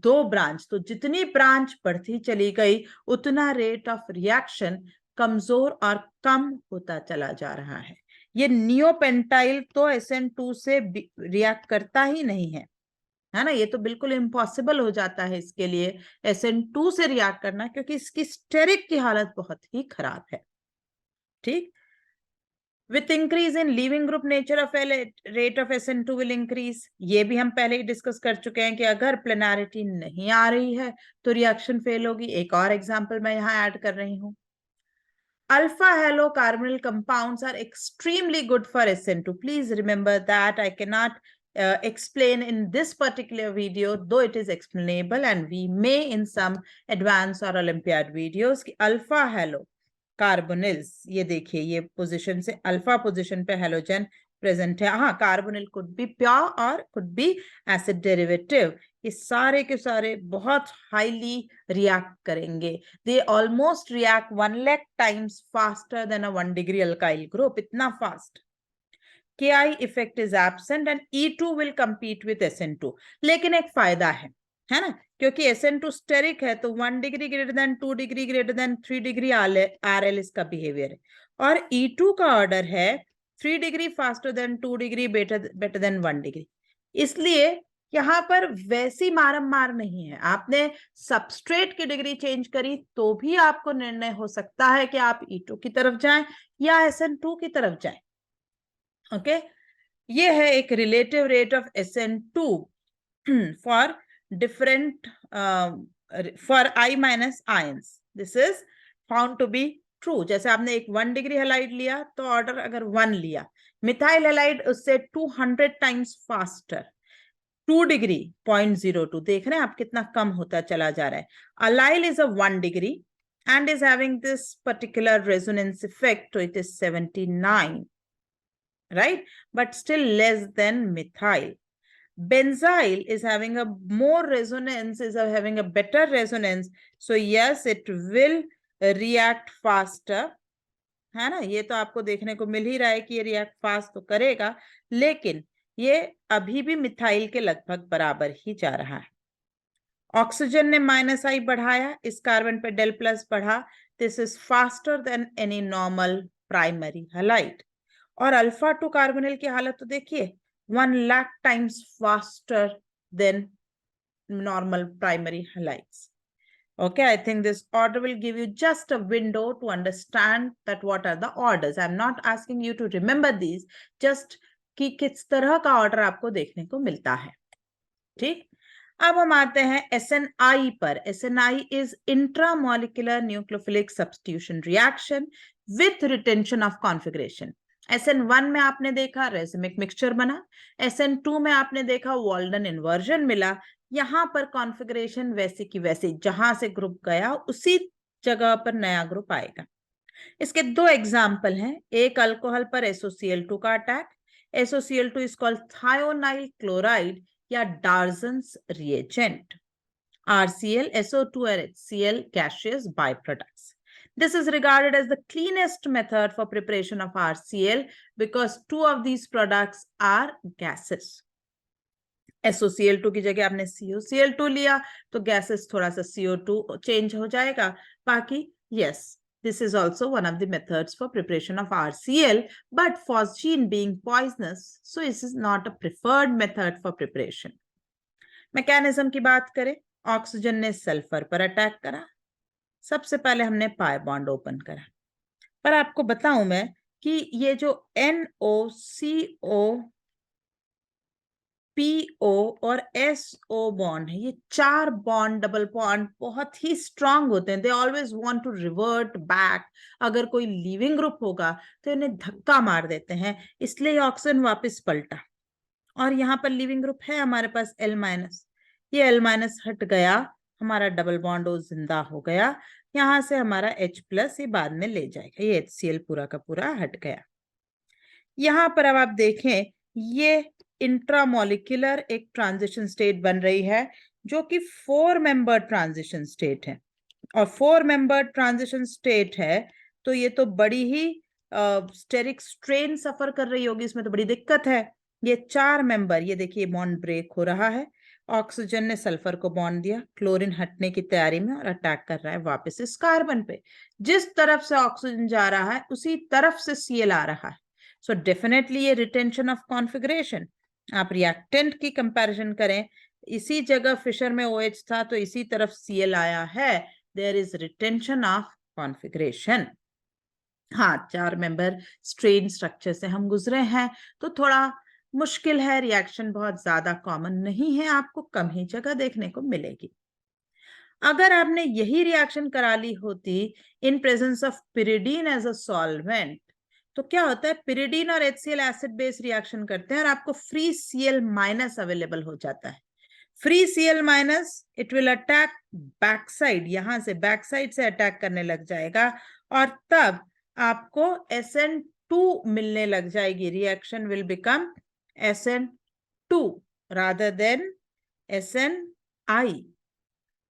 2 ब्रांच। तो जितनी ब्रांच बढ़ती चली गई उतना रेट ऑफ रिएक्शन कमजोर और कम होता चला जा रहा है। ये नियोपेंटाइल तो SN2 से रिएक्ट करता ही नहीं है, है ना, ये तो बिल्कुल इम्पॉसिबल हो जाता है इसके लिए SN2 से रिएक्ट करना, क्योंकि इसकी स्टेरिक की हालत बहुत ही खराब है। ठीक, with increase in leaving group nature of rate of SN2 will increase. ये भी हम पहले ही डिस्कस कर चुके हैं कि अगर प्लेनारिटी नहीं आ रही है तो रिएक्शन फेल होगी। एक और एग्जांपल मैं यहाँ ऐड कर रही हूँ। Alpha halo carbonyl compounds are extremely good for SN2. Please remember that I cannot explain in this particular video, though it is explainable and we may in some advanced or Olympiad videos, कि alpha halo carbonyls, ये देखिए ये position से alpha position पे halogen present है। हाँ, carbonyl could be pure और could be acid derivative. ये सारे के सारे बहुत हाईली रिएक्ट करेंगे। They almost react 1 lakh times faster than a 1 degree alkyl group, इतना fast. Ki effect is absent and E2 will compete with SN2। लेकिन एक फायदा है ना, क्योंकि SN2 स्टेरिक है तो 1 degree greater than 2 degree greater than 3 degree RL इसका बिहेवियर है, और E2 का ऑर्डर है 3 degree faster than 2 degree better than 1 degree. इसलिए यहाँ पर वैसी मारम मार नहीं है। आपने सबस्ट्रेट की डिग्री चेंज करी तो भी आपको निर्णय हो सकता है कि आप E2 की तरफ जाएं या SN2 की तरफ जाएं। ओके, ये है एक relative rate of SN2 for different for I minus ions. This is found to be true. जैसे आपने एक 1 डिग्री हैलाइड लिया तो ऑर्डर अगर 1 लिया, मिथाइल हैलाइड उससे 200 टाइम्स फास्टर, 2 डिग्री 0.02, देख रहे हैं आप कितना कम होता चला जा रहा है। Allyl is a 1 degree and is having this particular resonance effect, so it is 79, right, but still less than methyl. Benzyl is having a more resonance, is having a better resonance, so yes it will react faster, है ना। ये तो आपको देखने को मिल ही रहा है कि ये रिएक्ट फास्ट तो करेगा, लेकिन ये अभी भी मिथाइल के लगभग बराबर ही जा रहा है। ऑक्सीजन ने -I बढ़ाया, इस कार्बन पे del प्लस बढ़ा, this is faster than any normal primary halide. और अल्फा 2 कार्बोनिल की हालत तो देखिए 1 lakh times faster than normal primary halides. Okay, I think this order will give you just a window to understand that what are the orders. I'm not asking you to remember these, just कि किस तरह का order आपको देखने को मिलता है। ठीक, अब हम आते हैं SNI पर। SNI is intramolecular nucleophilic substitution reaction with retention of configuration। SN1 में आपने देखा रेसिमिक मिक्सचर बना, SN2 में आपने देखा वाल्डन इन्वर्जन मिला। यहाँ पर कॉन्फ़िगरेशन वैसे की वैसे, जहां से ग्रुप गया उसी जगह पर नया ग्रुप आएगा। इसके 2 एग्जाम्पल हैं, एक अल्कोहल पर SOCl2 का attack, SOCl2 is called thionyl chloride या Darzon's reagent. RCl, SO2 and HCl gaseous byproducts. This is regarded as the cleanest method for preparation of RCl because two of these products are gases. SOCl2 की जगह आपने COCl2 लिया तो gases थोड़ा सा CO2 change हो जाएगा. बाकी yes, this is also one of the methods for preparation of RCl, but phosgene being poisonous, so this is not a preferred method for preparation. Mechanism की बात करें, ऑक्सीजन ने सल्फर पर अटैक करा. सबसे पहले हमने पाई बॉन्ड ओपन करा. पर आपको बताऊं मैं कि ये जो NOCO, PO और SO बॉन्ड है, ये 4 बॉन्ड डबल बॉन्ड बहुत ही स्ट्रांग होते हैं. They always want to revert back. अगर कोई लीविंग ग्रुप होगा तो इन्हें धक्का मार देते हैं, इसलिए ऑक्सीजन वापस पलटा. और यहाँ पर लिविंग ग्रुप है हमारे पास L-. ये L- हट गया, हमारा डबल बॉन्ड ओ जिंदा हो गया. यहाँ से हमारा H+ ये बाद में ले जाएगा. ये HCl पूरा का पूरा हट गया. यहाँ पर अब आप देखें, ये इंट्रामोलिकुलर एक ट्रांजिशन स्टेट बन रही है जो कि 4 मेंबर ट्रांजिशन स्टेट है. और 4 मेंबर ट्रांजिशन स्टेट है तो ये तो बड़ी ही स्टेरिक स्ट्रेन सफर कर रही होगी, इसमें तो बड़ी दिक्कत है. ये 4 मेंबर, ये देखिए बॉन्ड ब्रेक हो रहा है. ऑक्सीजन ने सल्फर को बॉन्ड दिया, क्लोरीन हटने की तैयारी में और अटैक कर रहा है वापस इस कार्बन पे. जिस तरफ से ऑक्सीजन जा रहा है उसी तरफ से Cl आ रहा है. सो डेफिनेटली ये रिटेंशन ऑफ कॉन्फिगरेशन. आप रिएक्टेंट की कंपैरिजन करें, इसी जगह फिशर में OH था तो इसी तरफ Cl आया है. There is retention of configuration. हाँ, 4 मेंबर स्ट्रेन स्ट्रक्चर से हम गुजरे हैं तो थोड़ा मुश्किल है. रिएक्शन बहुत ज्यादा कॉमन नहीं है, आपको कम ही जगह देखने को मिलेगी. अगर आपने यही रिएक्शन करा ली होती in presence of pyridine as a solvent, तो क्या होता है, पिरिडीन और HCl एसिड बेस रिएक्शन करते हैं और आपको फ्री Cl- अवेलेबल हो जाता है. Free Cl- it will attack back side, यहां से बैक साइड से अटैक करने लग जाएगा और तब आपको SN2 मिलने लग जाएगी. Reaction will become SN2 rather than SNI.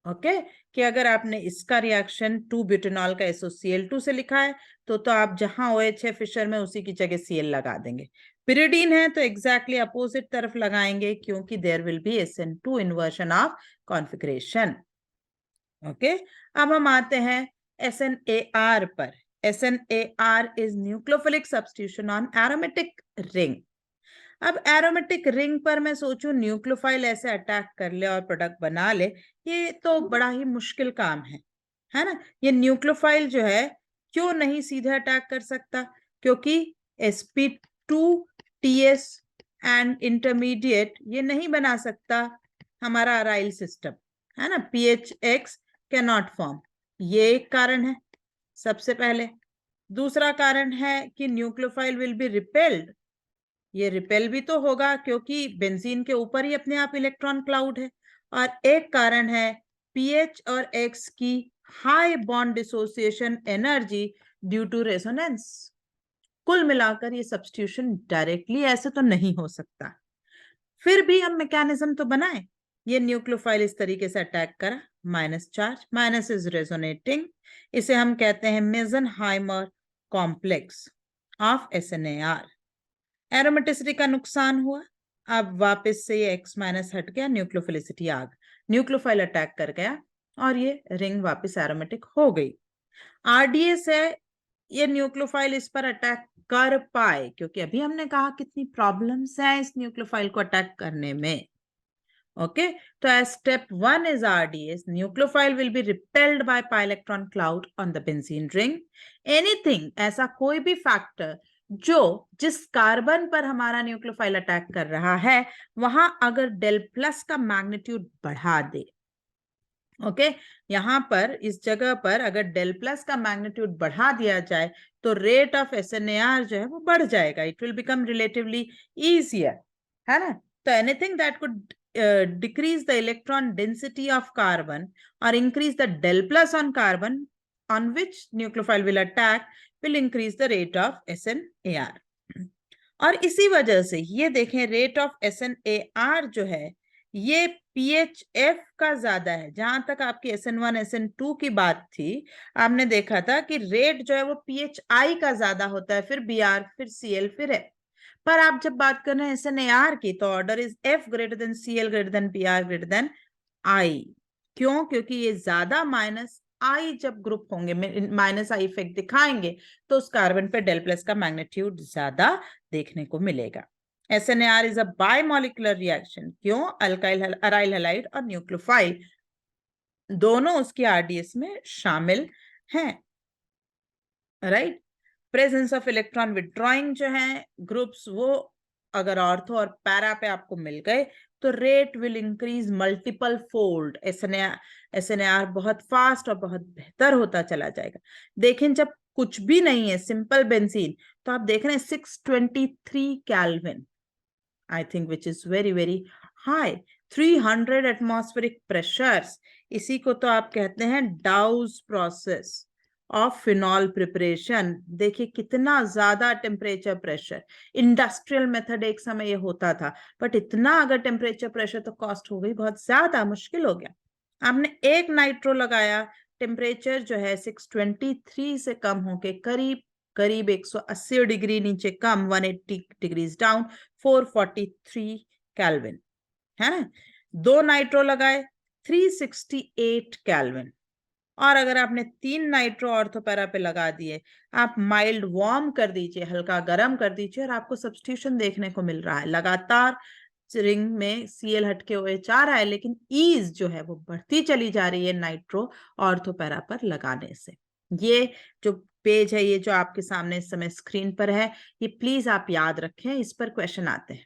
Okay कि अगर आपने इसका रिएक्शन 2-ब्यूटेनॉल का SOCl2 से लिखा है तो आप जहां OH है फिशर में उसी की जगह Cl लगा देंगे. पिरिडीन है तो एग्जैक्टली अपोजिट तरफ लगाएंगे क्योंकि there will be SN2 inversion of configuration. Okay, अब हम आते हैं SNAR पर. SNAR is nucleophilic substitution on aromatic ring. अब एरोमेटिक रिंग पर मैं सोचूं न्यूक्लियोफाइल ऐसे अटैक कर ले और प्रोडक्ट बना ले, ये तो बड़ा ही मुश्किल काम है ना. ये न्यूक्लियोफाइल जो है क्यों नहीं सीधे अटैक कर सकता, क्योंकि sp2ts एंड इंटरमीडिएट ये नहीं बना सकता हमारा अराइल सिस्टम, है ना. PHX can not form. ये एक कारण है सबसे पहले. दूसरा कारण है कि न्यूक्लियोफाइल विल बी रिपेल्ड. ये रिपेल भी तो होगा क्योंकि बेंजीन के ऊपर ही अपने आप इलेक्ट्रॉन क्लाउड है. और एक कारण है पीएच और एक्स की high bond dissociation energy due to resonance. कुल मिलाकर ये सब्स्टिट्यूशन डायरेक्टली ऐसे तो नहीं हो सकता. फिर भी हम मैकेनिज्म तो बनाए. ये न्यूक्लियोफाइल इस तरीके से अटैक करा, minus charge, minus is resonating. इसे हम कहते हैं मेसेनहाइमर कॉम्प्लेक्स ऑफ SNAR. एरोमेटिसिटी का नुकसान हुआ, अब वापस से ये X- हट गया, न्यूक्लियोफिलिसिटी आ गई, न्यूक्लियोफाइल अटैक कर गया और ये रिंग वापस एरोमेटिक हो गई. RDS है, ये न्यूक्लियोफाइल इस पर अटैक कर पाए क्योंकि अभी हमने कहा कितनी प्रॉब्लम्स हैं इस न्यूक्लियोफाइल को अटैक करने में. ओके, तो as step 1 is RDS, nucleophile will be repelled by pi electron cloud on the benzene ring. Anything, ऐसा कोई भी फैक्टर जो जिस कार्बन पर हमारा न्यूक्लियोफाइल अटैक कर रहा है वहां अगर डेल प्लस का मैग्नीट्यूड बढ़ा दे. ओके, यहां पर इस जगह पर अगर डेल प्लस का मैग्नीट्यूड बढ़ा दिया जाए तो रेट ऑफ SNAR जो है वो बढ़ जाएगा. It will become relatively easier, है ना. तो anything that could decrease the electron density of carbon or increase the del plus on carbon on which nucleophile will attack will increase the rate of SNAR. और इसी वजह से ये देखें rate of SNAR जो है ये PHF का ज्यादा है। जहां तक आपकी SN1 SN2 की बात थी, आपने देखा था कि रेट जो है वो PHI का ज्यादा होता है, फिर BR, फिर CL, फिर F। पर आप जब बात कर रहे हैं SNAR की, तो order is F greater than CL greater than PR greater than I। क्यों? क्योंकि ये ज्यादा माइनस आई जब ग्रुप होंगे, माइनस आई इफेक्ट दिखाएंगे, तो उस कार्बन पे डेल प्लस का मैग्नीट्यूड ज्यादा देखने को मिलेगा। SNAR इज अ बायमोलिकुलर रिएक्शन। क्यों? अल्काइल अराइल हैलाइड और न्यूक्लियोफाइल दोनों उसकी RDS में शामिल हैं, right. Presence of electron withdrawing जो है ग्रुप्स, वो अगर ऑर्थो और पैरा पे आपको मिल गए तो rate will increase multiple fold. SNAR बहुत फास्ट और बहुत बेहतर होता चला जाएगा। देखें जब कुछ भी नहीं है, सिंपल बेंजीन, तो आप देख रहे हैं 623 kelvin, I think which is very very high. 300 atmospheric pressures, इसी को तो आप कहते हैं douse process of phenol preparation. देखिए कितना ज्यादा टेम्परेचर प्रेशर। इंडस्ट्रियल मेथड एक समय ये होता था, बट इतना अगर टेम्परेचर प्रेशर, तो कॉस्ट हो गई बहुत ज्यादा, मुश्किल हो गया। आपने एक नाइट्रो लगाया, टेम्परेचर जो है 623 से कम होके करीब करीब 180 डिग्री नीचे कम, 180 डिग्रीज डाउन, 443 केल्विन, है ना। दो नाइट्रो लगाए, 368 केल्विन। और अगर आपने 3 नाइट्रो ऑर्थोपैरा पे लगा दिए, आप माइल्ड वार्म कर दीजिए, हल्का गर्म कर दीजिए, और आपको सब्स्टिट्यूशन देखने को मिल रहा है। लगातार रिंग में Cl हटके OH आ रहा है, लेकिन ईज जो है वो बढ़ती चली जा रही है नाइट्रो ऑर्थोपैरा पर लगाने से। ये जो पेज है, ये जो आपके सामने इस समय स्क्रीन पर है, ये प्लीज आप याद रखें, इस पर क्वेश्चन आते हैं,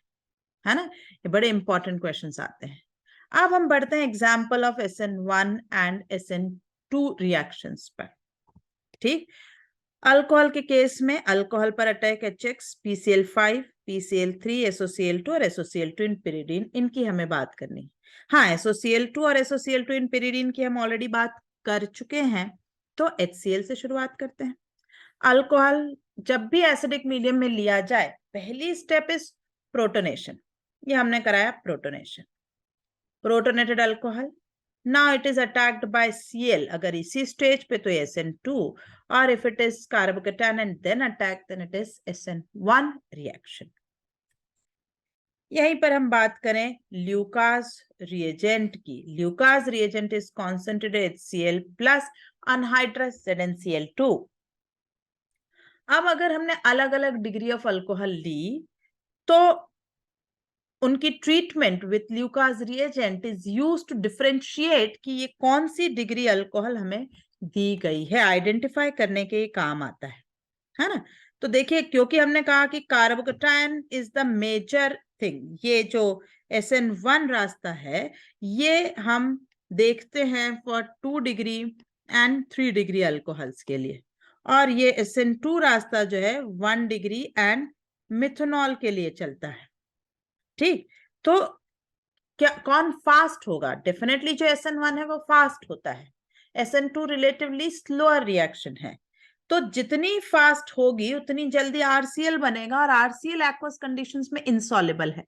है ना। ये बड़े इंपॉर्टेंट क्वेश्चंस आते हैं। अब हम बढ़ते हैं example of SN1 and SN2 reactions पर। ठीक, अल्कोहल के केस में अल्कोहल पर attack HX, PCl5, PCl3, SOCl2 और SOCl2 इन pyridine, इनकी हमें बात करनी। हाँ, SOCl2 और SOCl2 इन pyridine की हम ऑलरेडी बात कर चुके हैं, तो HCl से शुरुआत करते हैं। अल्कोहल जब भी एसिडिक मीडियम में लिया जाए, पहली स्टेप इज प्रोटोनेशन। ये हमने कराया protonation. Protonated alcohol, now it is attacked by Cl। अगर इसी स्टेज पे तो SN2, और if it is carbocation and then attack, then it is SN1 reaction. यहीं पर हम बात करें ल्यूकास रिएजेंट की। Lucas reagent is concentrated HCl plus anhydrous ZnCl2। अब अगर हमने अलग अलग डिग्री ऑफ अल्कोहल ली, तो उनकी treatment with Lucas reagent is used to differentiate कि ये कौन सी डिग्री अल्कोहल हमें दी गई है, आइडेंटिफाई करने के काम आता है ना। तो देखिए, क्योंकि हमने कहा कि carbocation is the major thing, ये जो SN1 रास्ता है, ये हम देखते हैं for 2 degree and 3 degree alcohols के लिए, और ये SN2 रास्ता जो है 1 डिग्री एंड मिथेनॉल के लिए चलता है। ठीक, तो क्या कौन फास्ट होगा? डेफिनेटली जो SN1 है वो फास्ट होता है। SN2 रिलेटिवली स्लोअर रिएक्शन है, तो जितनी फास्ट होगी उतनी जल्दी RCl बनेगा, और RCl एक्वस कंडीशंस में इनसॉल्युबल है,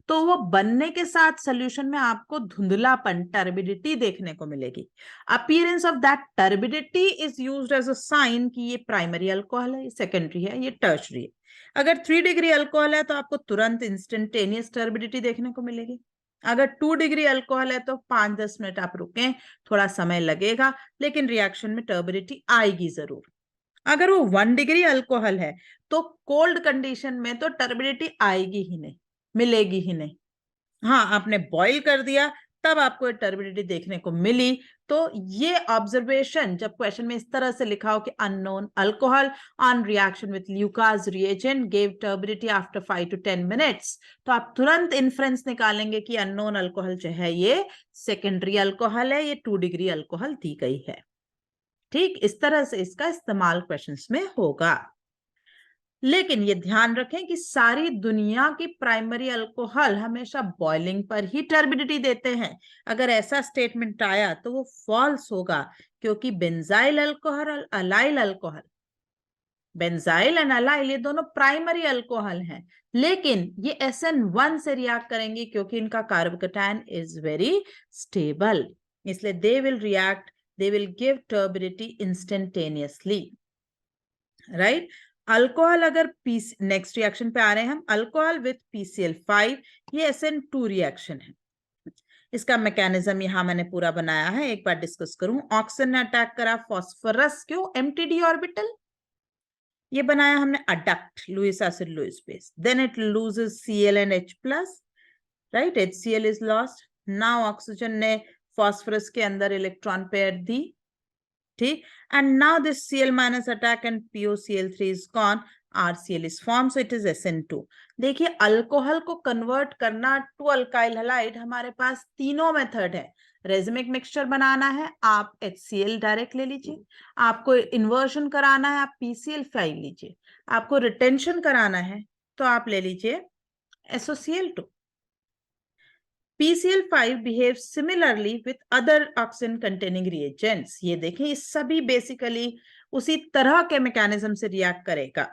तो वो बनने के साथ सोल्यूशन में आपको धुंधलापन, टर्बिडिटी देखने को मिलेगी। Appearance of that turbidity is used as a sign कि ये प्राइमरी अल्कोहल है, ये सेकेंडरी है, ये टर्शरी है। अगर 3 डिग्री अल्कोहल है तो आपको तुरंत इंस्टेंटेनियस टर्बिडिटी देखने को मिलेगी। अगर 2 डिग्री अल्कोहल है तो 5-10 मिनट आप रुकें, थोड़ा समय लगेगा, लेकिन रिएक्शन में टर्बिडिटी आएगी जरूर। अगर वो 1 डिग्री अल्कोहल है तो कोल्ड कंडीशन में तो टर्बिडिटी आएगी ही नहीं, मिलेगी ही नहीं। हाँ, आपने बॉईल कर दिया तब आपको टर्बिडिटी देखने को मिली। तो ये ऑब्जर्वेशन जब क्वेश्चन में इस तरह से लिखा हो कि unknown alcohol on reaction with Lucas reagent gave turbidity after 5 to 10 minutes, तो आप तुरंत इन्फ्रेंस निकालेंगे कि अननोन अल्कोहल जो है ये सेकेंडरी अल्कोहल है, ये 2 डिग्री अल्कोहल दी गई है। ठीक, इस तरह से इसका इस्तेमाल क्वेश्चंस में होगा। लेकिन ये ध्यान रखें कि सारी दुनिया की प्राइमरी अल्कोहल हमेशा बॉइलिंग पर ही टर्बिडिटी देते हैं। अगर ऐसा स्टेटमेंट आया तो वो फॉल्स होगा, क्योंकि बेंजाइल अल्कोहल और allyl alcohol benzyl and allyl ये दोनों प्राइमरी अल्कोहल हैं, लेकिन ये SN1 से रिएक्ट करेंगे क्योंकि इनका कार्बोकैटायन इज वेरी स्टेबल, इसलिए they will react, they will give turbidity instantaneously, right. Alcohol अगर नेक्स्ट रिएक्शन पे आ रहे हैं हम, अल्कोहल विथ PCl5, ये SN2 रिएक्शन है। इसका मैकेनिज्म यहां मैंने पूरा बनाया है, एक बार डिस्कस करूं। ऑक्सीजन ने अटैक करा फॉस्फोरस, क्यों? एम्प्टी ऑर्बिटल, ये बनाया हमने adduct, Lewis acid Lewis base, then it loses Cl and H plus, right, HCl is lost. Now oxygen ने फॉस्फोरस के अंदर इलेक्ट्रॉन पेयर दी, ठीक, and now this Cl minus attack and POCl3 is gone, RCl is formed, so it is SN2। देखिए alcohol को convert करना to alkyl halide हमारे पास तीनों मेथड है। रेजिमिक मिक्सचर बनाना है, आप HCl डायरेक्ट ले लीजिए, आपको इन्वर्जन कराना है, आप PCl5 लीजिए, आपको रिटेंशन कराना है तो आप ले लीजिए SOCl2। PCl5 behaves similarly with other oxygen containing reagents। ये देखें, ये सभी बेसिकली उसी तरह के मैकेनिज्म से रिएक्ट करेगा,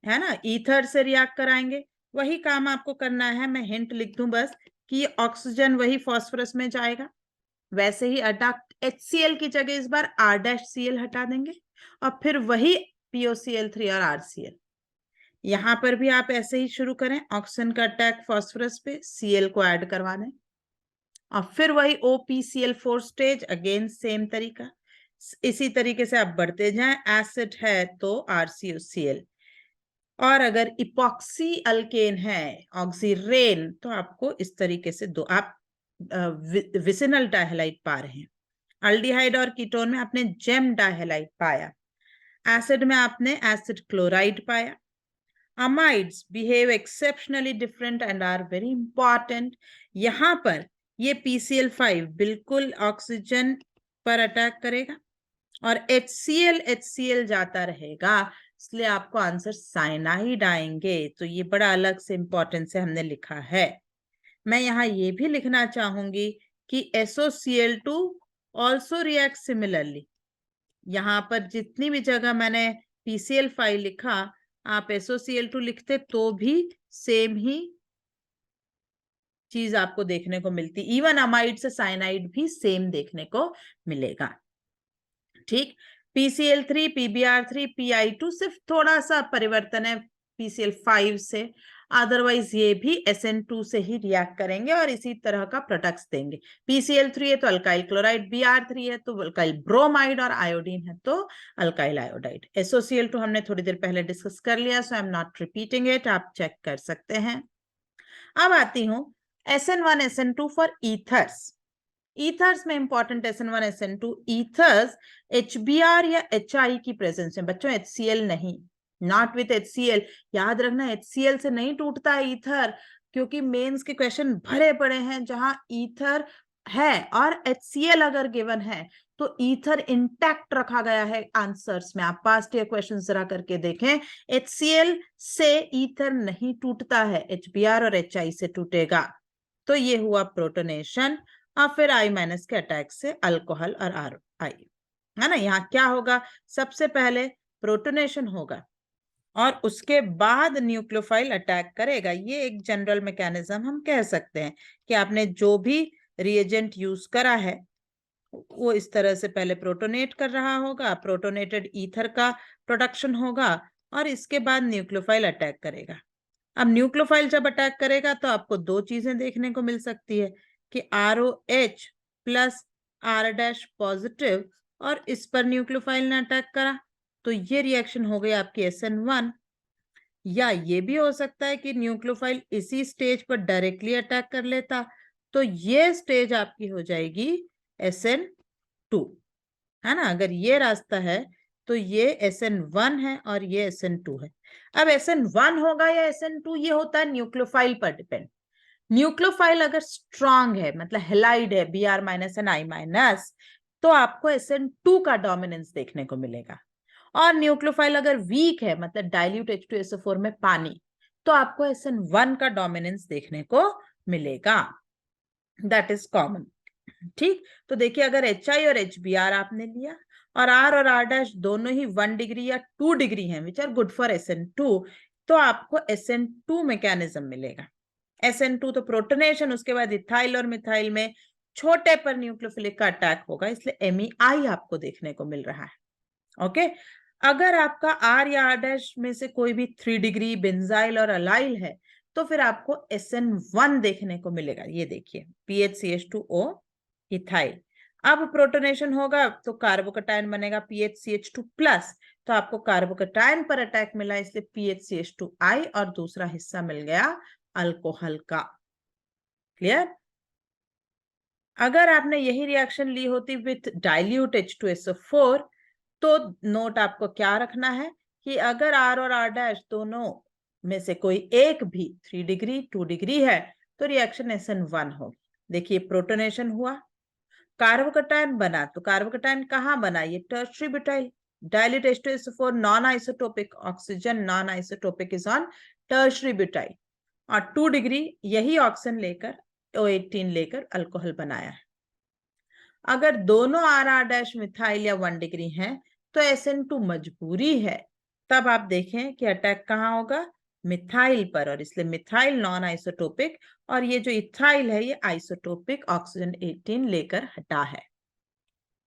है ना। ईथर से रिएक्ट कराएंगे, वही काम आपको करना है। मैं हिंट लिख दूं बस कि ऑक्सीजन वही फास्फोरस में जाएगा, वैसे ही अडक्ट HCl की जगह इस बार R-Cl हटा देंगे, और फिर वही POCl3 और RCl। यहां पर भी आप ऐसे ही शुरू करें, ऑक्सीजन का अटैक फास्फोरस पे, Cl को ऐड करवा दें, और फिर वही OPCl4 स्टेज, अगेन सेम तरीका। इसी तरीके से आप बढ़ते जाएं, एसिड है तो RCOCl, और अगर इपॉक्सी अल्केन है, ऑक्सीरेन, तो आपको इस तरीके से दो, आप विसिनल डायहलाइड पा रहे हैं। अल्डिहाइड और कीटोन में आपने जेम डायहलाइड पाया, एसिड में आपने एसिड क्लोराइड पाया। Amides behave exceptionally different and are very important. यहां पर ये PCl5 बिल्कुल ऑक्सीजन पर अटैक करेगा और HCl जाता रहेगा, इसलिए आपको आंसर साइनाइड आएंगे। तो ये बड़ा अलग से इंपॉर्टेंस से हमने लिखा है। मैं यहाँ ये भी लिखना चाहूंगी कि SOCl2 ऑल्सो रिएक्ट सिमिलरली। यहाँ पर जितनी भी जगह मैंने PCl5 लिखा, आप SOCl2 लिखते तो भी सेम ही चीज आपको देखने को मिलती, इवन अमाइड से साइनाइड भी सेम देखने को मिलेगा, ठीक। PCl3, PBr3, Pi2 सिर्फ थोड़ा सा परिवर्तन है PCl5 से, अदरवाइज ये भी SN2 से ही रिएक्ट करेंगे और इसी तरह का प्रोडक्ट्स देंगे। PCl3 है तो अल्काइल क्लोराइड, Br3 है तो अल्काइल ब्रोमाइड, और आयोडीन है तो अल्काइल आयोडाइड। SOCl2 हमने थोड़ी देर पहले डिस्कस कर लिया, so I am not repeating it, आप चेक कर सकते हैं। अब आती हूं SN1 SN2 for ethers. Ethers में important SN1 SN2, ethers HBr या HI की प्रेजेंस में, बच्चों HCl नहीं, नॉट विथ HCl। याद रखना HCl से नहीं टूटता है ईथर, क्योंकि मेंस के क्वेश्चन भरे पड़े हैं जहां ईथर है और HCl अगर गिवन है तो ईथर इंटैक्ट रखा गया है आंसर्स में। आप पास्ट ईयर क्वेश्चन जरा करके देखें, HCl से ईथर नहीं टूटता है, HBr और HI से टूटेगा। तो ये हुआ प्रोटोनेशन, और फिर I माइनस के अटैक से अल्कोहल और RI, है ना। यहाँ क्या होगा, सबसे पहले प्रोटोनेशन होगा और उसके बाद न्यूक्लियोफाइल अटैक करेगा। ये एक जनरल मैकेनिज्म हम कह सकते हैं कि आपने जो भी रिएजेंट यूज करा है वो इस तरह से पहले प्रोटोनेट कर रहा होगा, प्रोटोनेटेड ईथर का प्रोडक्शन होगा और इसके बाद न्यूक्लियोफाइल अटैक करेगा। अब न्यूक्लियोफाइल जब अटैक करेगा तो आपको दो चीजें देखने को मिल सकती है कि ROH प्लस R' पॉजिटिव, और इस पर न्यूक्लियोफाइल ने अटैक करा तो ये रिएक्शन हो गई आपकी SN1। या ये भी हो सकता है कि न्यूक्लियोफाइल इसी स्टेज पर डायरेक्टली अटैक कर लेता, तो ये स्टेज आपकी हो जाएगी SN2, है ना। अगर ये रास्ता है तो ये SN1 है और ये SN2 है। अब SN1 होगा या SN2, ये होता है न्यूक्लियोफाइल पर डिपेंड। न्यूक्लियोफाइल अगर स्ट्रांग है, मतलब हेलाइड है, Br minus and I minus, तो आपको SN2 का डोमिनेंस देखने को मिलेगा। और न्यूक्लियोफाइल अगर वीक है, मतलब डाइल्यूट H2SO4 में पानी, तो आपको SN1 का डोमिनेंस देखने को मिलेगा। दैट इज कॉमन, ठीक। तो देखिए, अगर HI और HBr आपने लिया और R डैश दोनों ही 1 डिग्री या 2 डिग्री हैं, which are good for SN2, तो आपको SN2 मैकेनिज्म मिलेगा। SN2 तो प्रोटोनेशन, उसके बाद इथाइल और मिथाइल में छोटे पर न्यूक्लियोफिलिक का अटैक होगा, इसलिए MEI आपको देखने को मिल रहा है। ओके, अगर आपका R या R डैश में से कोई भी 3 डिग्री बेंजाइल और अलाइल है तो फिर आपको SN1 देखने को मिलेगा। ये देखिए PHCH2O इथाइल। अब प्रोटोनेशन होगा तो कार्बोकैटायन बनेगा PHCH2 प्लस, तो आपको कार्बोकैटायन पर अटैक मिला इसलिए PHCH2I और दूसरा हिस्सा मिल गया अल्कोहल का। क्लियर? अगर आपने यही रिएक्शन ली होती विथ डाइल्यूट H2SO4 तो नोट आपको क्या रखना है कि अगर R और R डैश दोनों में से कोई एक भी 3 डिग्री 2 डिग्री है तो रिएक्शन SN1 होगी। देखिए प्रोटोनेशन हुआ, कार्बोकैटायन बना, तो कार्बोकैटायन कहाँ बना? ये tertiary butyl. Dilute H2SO4 non isotopic, oxygen non isotopic is on tertiary butyl, और 2 डिग्री यही ऑक्सीजन लेकर O18 लेकर अल्कोहल बनाया है। अगर दोनों R डैश मिथाइल या 1 डिग्री हैं तो SN2 मजबूरी है, तब आप देखें कि अटैक कहाँ होगा? मिथाइल पर, और इसलिए मिथाइल नॉन आइसोटोपिक और ये जो इथाइल है ये आइसोटोपिक ऑक्सीजन 18 लेकर हटा है।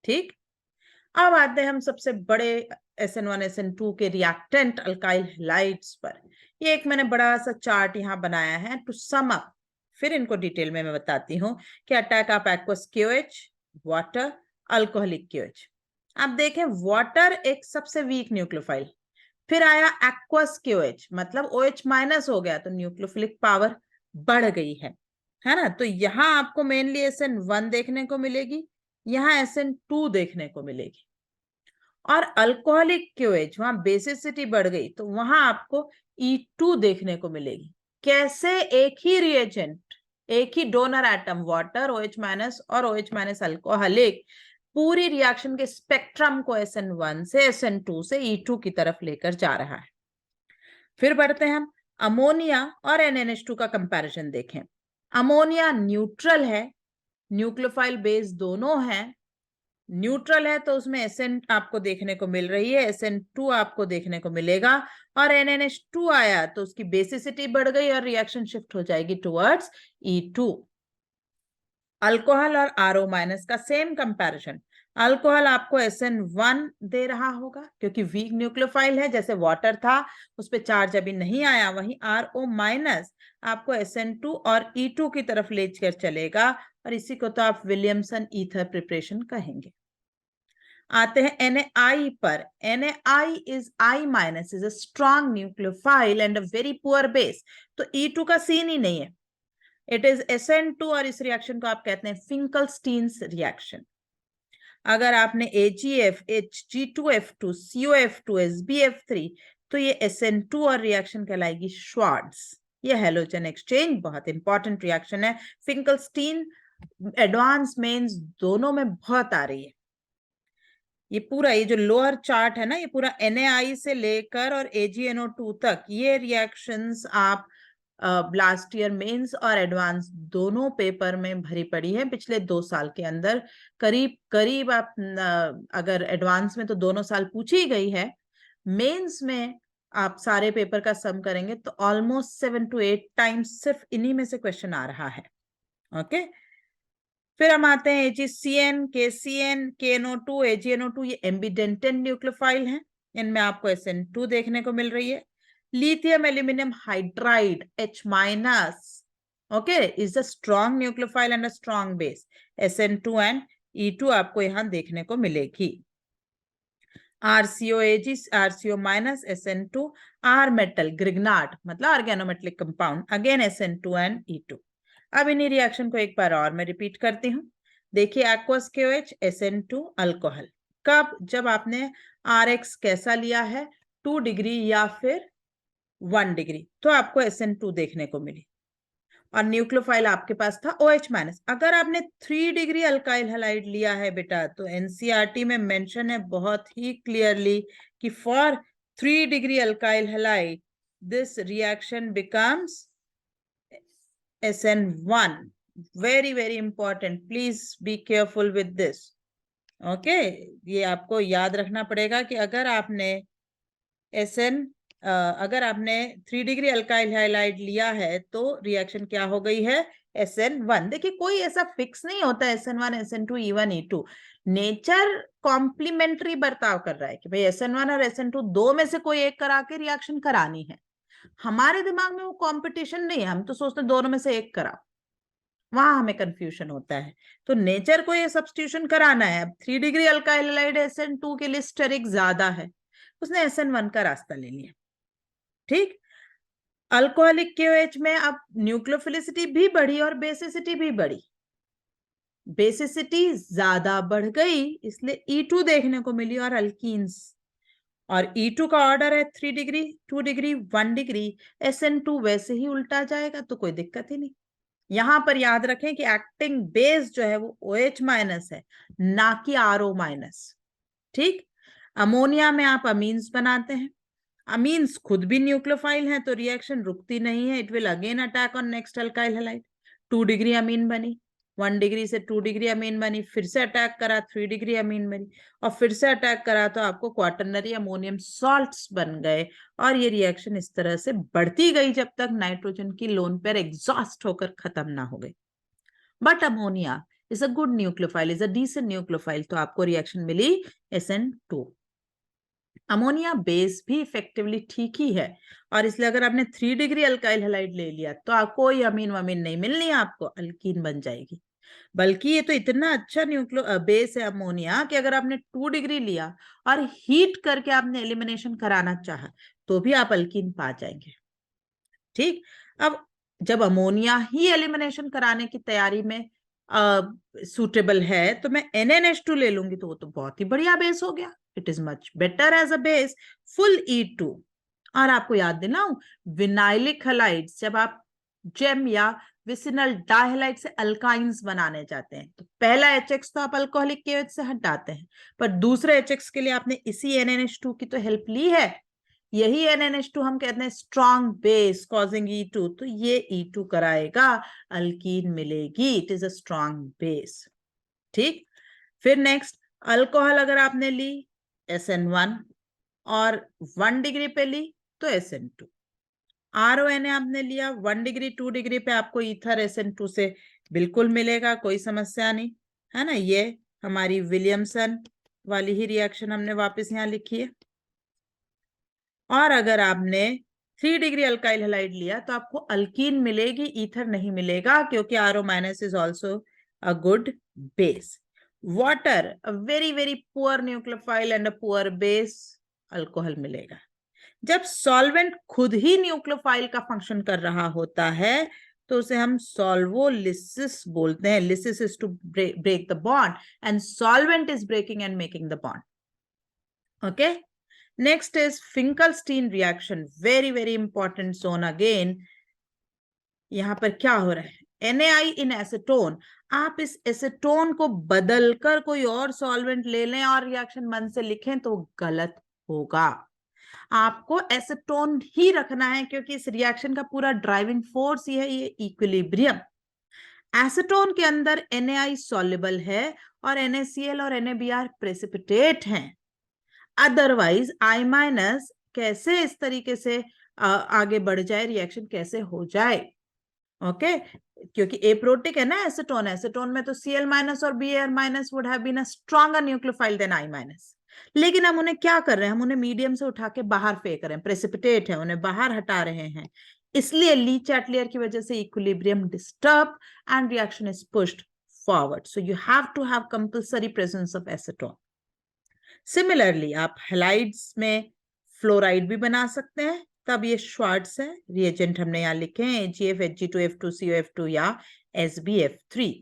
ठीक, अब आते हैं हम सबसे बड़े SN1 SN2 के रिएक्टेंट अल्काइल हैलाइड्स पर। ये एक मैंने बड़ा सा चार्ट यहाँ बनाया है टू सम अप, फिर इनको डिटेल में मैं बताती हूँ कि attack of aqueous KOH, water, alcoholic KOH। अब देखें वाटर एक सबसे वीक न्यूक्लियोफाइल, फिर आया एक्वस KOH, मतलब OH माइनस हो गया तो न्यूक्लियोफिलिक पावर बढ़ गई है ना? तो यहाँ आपको मेनली SN1 देखने को मिलेगी, यहाँ SN2 देखने को मिलेगी, और अल्कोहलिक KOH वहां बेसिसिटी बढ़ गई तो वहां आपको E2 देखने को मिलेगी। कैसे? एक ही रिएजेंट, एक ही donor atom water OH minus और OH माइनस अल्कोहलिक पूरी रिएक्शन के स्पेक्ट्रम को SN1 से SN2 से E2 की तरफ लेकर जा रहा है। फिर बढ़ते हैं हम अमोनिया और NNH2 का कंपैरिजन देखें। अमोनिया न्यूट्रल है, न्यूक्लियोफाइल बेस दोनों है, न्यूट्रल है तो उसमें SN आपको देखने को मिल रही है, SN2 आपको देखने को मिलेगा, और NNH2 आया तो उसकी बेसिसिटी बढ़ गई और रिएक्शन शिफ्ट हो जाएगी टुवर्ड्स E2। अल्कोहल और RO माइनस का सेम कंपैरिजन, अल्कोहल आपको SN1 दे रहा होगा क्योंकि वीक न्यूक्लियोफाइल है, जैसे वाटर था उस पर चार्ज अभी नहीं आया, वहीं RO माइनस आपको SN2 और E2 की तरफ लेकर चलेगा, और इसी को तो आप विलियमसन ईथर प्रिपरेशन कहेंगे। आते हैं NaI पर। NaI is I minus, is a strong nucleophile and a very poor base, तो E2 का सीन ही नहीं है, इट इज SN2, और इस रिएक्शन को आप कहते हैं फिंकलस्टीन्स रिएक्शन। अगर आपने AgF, Hg2F2, COF2, SbF3, तो ये SN2 और रिएक्शन कहलाएगी श्वार्ट्ज। ये हेलोजन एक्सचेंज बहुत इंपॉर्टेंट रिएक्शन है, फिंकलस्टीन एडवांस मेंस दोनों में बहुत आ रही है। ये पूरा ये जो लोअर चार्ट है ना, ये पूरा NaI से लेकर और AgNO2 तक ये रिएक्शंस आप लास्ट ईयर मेंस और एडवांस दोनों पेपर में भरी पड़ी है पिछले 2 साल के अंदर। करीब करीब आप अगर एडवांस में तो दोनों साल पूछी गई है, मेंस में आप सारे पेपर का सम करेंगे तो ऑलमोस्ट 7 to 8 टाइम्स सिर्फ इन्हीं में से क्वेश्चन आ रहा है। ओके, फिर हम आते हैं AgCN, KCN, KNO2, AgNO2, ये एम्बिडेंटेंट न्यूक्लियोफाइल हैं, इनमें आपको SN2 देखने को मिल रही है। Lithium aluminium hydride H minus, okay, is a strong nucleophile and a strong base, SN2 and E2 आपको यहां देखने को मिलेगी। RCOAG, RCO माइनस, SN2, R मेटल ग्रिग्नार्ड मतलब organometallic compound, again SN2 and E2। अब इन्हीं रिएक्शन को एक बार और मैं रिपीट करती हूँ। देखिए एक्वस KOH, SN2, अल्कोहल, कब? जब आपने RX कैसा लिया है, 2 डिग्री या फिर 1 डिग्री, तो आपको SN2 देखने को मिली, और न्यूक्लियोफाइल आपके पास था OH माइनस। अगर आपने 3 डिग्री अल्काइल हैलाइड लिया है बेटा, तो NCERT में मेंशन है बहुत ही क्लियरली कि for 3 degree alkyl halide this reaction becomes SN1। very very important, please be careful with this। Okay, ये आपको याद रखना पड़ेगा कि अगर आपने अगर आपने 3 डिग्री अल्काइल हैलाइड लिया है तो रिएक्शन क्या हो गई है, SN1। देखिए कोई ऐसा फिक्स नहीं होता SN1 SN2 E1 E2। Nature complementary बर्ताव कर रहा है कि भाई SN1 और SN2 दो में से कोई एक करा के रिएक्शन करानी है। हमारे दिमाग में वो कंपटीशन नहीं है, हम तो सोचते हैं दोनों में से एक कराओ, वहां हमें कंफ्यूजन होता है। तो नेचर को ये सब्स्टिट्यूशन कराना है। अब 3 डिग्री अल्काइल हैलाइड SN2 के लिए स्टेरिक ज्यादा है, उसने SN1 का रास्ता ले लिया। ठीक, अल्कोहलिक KOH में अब न्यूक्लियोफिलिसिटी भी बढ़ी और बेसिसिटी भी बढ़ी। बेसिसिटी ज्यादा बढ़ गई इसलिए E2 देखने को मिली और अल्कीन्स, और E2 का ऑर्डर है 3 डिग्री 2 डिग्री 1 डिग्री, SN2 वैसे ही उल्टा जाएगा तो कोई दिक्कत ही नहीं। यहां पर याद रखें कि एक्टिंग बेस जो है वो OH माइनस है, ना कि RO माइनस। ठीक, अमोनिया में आप अमीन्स बनाते हैं, अमीन्स खुद भी न्यूक्लियोफाइल हैं तो रिएक्शन रुकती नहीं है, it will again attack on next alkyl halide. 2 degree amine बनी, 1 डिग्री से 2 डिग्री अमीन बनी, फिर से अटैक करा 3 डिग्री अमीन बनी, और फिर से अटैक करा तो आपको क्वाटरनरी अमोनियम सॉल्ट्स बन गए। और ये रिएक्शन इस तरह से बढ़ती गई जब तक नाइट्रोजन की लोन पेयर एग्जॉस्ट होकर खत्म ना हो गई। But ammonia is a good nucleophile, is a decent nucleophile, तो आपको रिएक्शन मिली SN2। अमोनिया बेस भी इफेक्टिवली ठीक ही है, और इसलिए अगर आपने 3 डिग्री अल्काइल हैलाइड ले लिया तो आपको कोई अमीन वमीन नहीं मिलनी, आपको अल्कीन बन जाएगी। बल्कि ये तो इतना अच्छा न्यूक्लियो बेस है अमोनिया कि अगर आपने 2 डिग्री लिया और हीट करके आपने एलिमिनेशन कराना चाहा तो भी आप अल्कीन पा जाएंगे। ठीक, अब जब अमोनिया ही एलिमिनेशन कराने की तैयारी में सुटेबल है तो मैं NnH2 ले लूंगी तो वो तो बहुत ही बढ़िया बेस हो गया। It is much better as a base, full E2। और आपको याद दिलाऊं, विनाइलिक हैलाइड्स जब आप जेम या विसिनल डाइहैलाइड से अल्काइंस बनाने जाते हैं तो पहला HX तो आप अल्कोहलिक KOH से हटाते हैं, पर दूसरे HX के लिए आपने इसी NnH2 की तो हेल्प ली है। यही NnH2 हम कहते हैं स्ट्रॉन्ग बेस कॉजिंग E2, तो ये E2 कराएगा, अल्कीन मिलेगी, it is a strong base. ठीक, फिर नेक्स्ट अल्कोहल अगर आपने ली SN1 और 1 डिग्री पे ली तो SN2। RONA आपने लिया 1 डिग्री 2 डिग्री पे, आपको ईथर SN2 से बिल्कुल मिलेगा, कोई समस्या नहीं है ना। ये हमारी विलियमसन वाली ही रिएक्शन हमने वापस यहाँ लिखी है। और अगर आपने 3 डिग्री अल्काइल हैलाइड लिया तो आपको अल्कीन मिलेगी, ईथर नहीं मिलेगा, क्योंकि RO minus is also a good base. Water a very very poor nucleophile and a poor base, alcohol मिलेगा। जब सॉल्वेंट खुद ही न्यूक्लियोफाइल का फंक्शन कर रहा होता है तो उसे हम सॉल्वोलिसिस बोलते हैं। Lysis is to break the bond and solvent is breaking and making the bond. Okay, next is Finkelstein reaction, very very important zone again. यहां पर क्या हो रहा है, NaI इन एसीटोन, आप इस एसीटोन को बदलकर कोई और सॉल्वेंट ले लें और रिएक्शन मन से लिखें तो गलत होगा। आपको एसीटोन ही रखना है क्योंकि इस रिएक्शन का पूरा ड्राइविंग फोर्स ये है, ये इक्विलिब्रियम। एसीटोन के अंदर NaI सॉल्युबल है और NaCl और NaBr प्रेसिपिटेट हैं। अदरवाइज I माइनस कैसे इस तरीके से आगे बढ़ जाए, रिएक्शन कैसे हो जाए। ओके, क्योंकि एप्रोटिक है ना एसीटोन, एसीटोन में तो Cl माइनस और Br minus would have been a stronger nucleophile than I minus. लेकिन हम उन्हें क्या कर रहे हैं, हम उन्हें मीडियम से उठा के बाहर फेंक रहे हैं, प्रेसिपिटेट है, उन्हें बाहर हटा रहे हैं। इसलिए ली चैटलियर की वजह से equilibrium disturb and reaction is pushed forward, so you have to have compulsory presence of acetone. Similarly आप हैलाइड्स में फ्लोराइड भी बना सकते हैं, तब ये श्वार्ट्ज है, रिएजेंट हमने यहाँ लिखे हैं AgF Hg2F2CO2 या SbF3।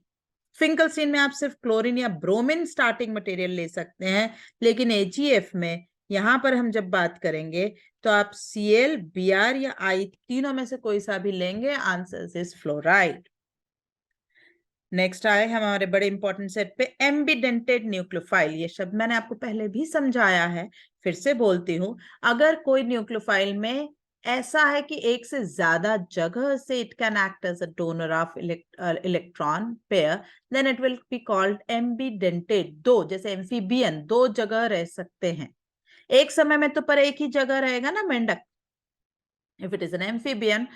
फिंकलस्टीन में आप सिर्फ क्लोरीन या ब्रोमीन स्टार्टिंग मटेरियल ले सकते हैं, लेकिन AgF में यहां पर हम जब बात करेंगे तो आप Cl, Br या I तीनों में से कोई सा भी लेंगे, आंसर इज फ्लोराइड। नेक्स्ट आए हमारे बड़े इंपॉर्टेंट सेट पे एम्बिडेंटेड न्यूक्लियोफाइल। ये शब्द मैंने आपको पहले भी समझाया है, फिर से बोलती हूं, अगर कोई न्यूक्लियोफाइल में ऐसा है कि एक से ज्यादा जगह से it can act as a donor of electron pair, then it will be called ambidentate. दो, जैसे एम्फीबियन, दो जगह रह सकते हैं एक समय में, तो पर एक ही जगह रहेगा ना मेंढक। If it is an amphibian,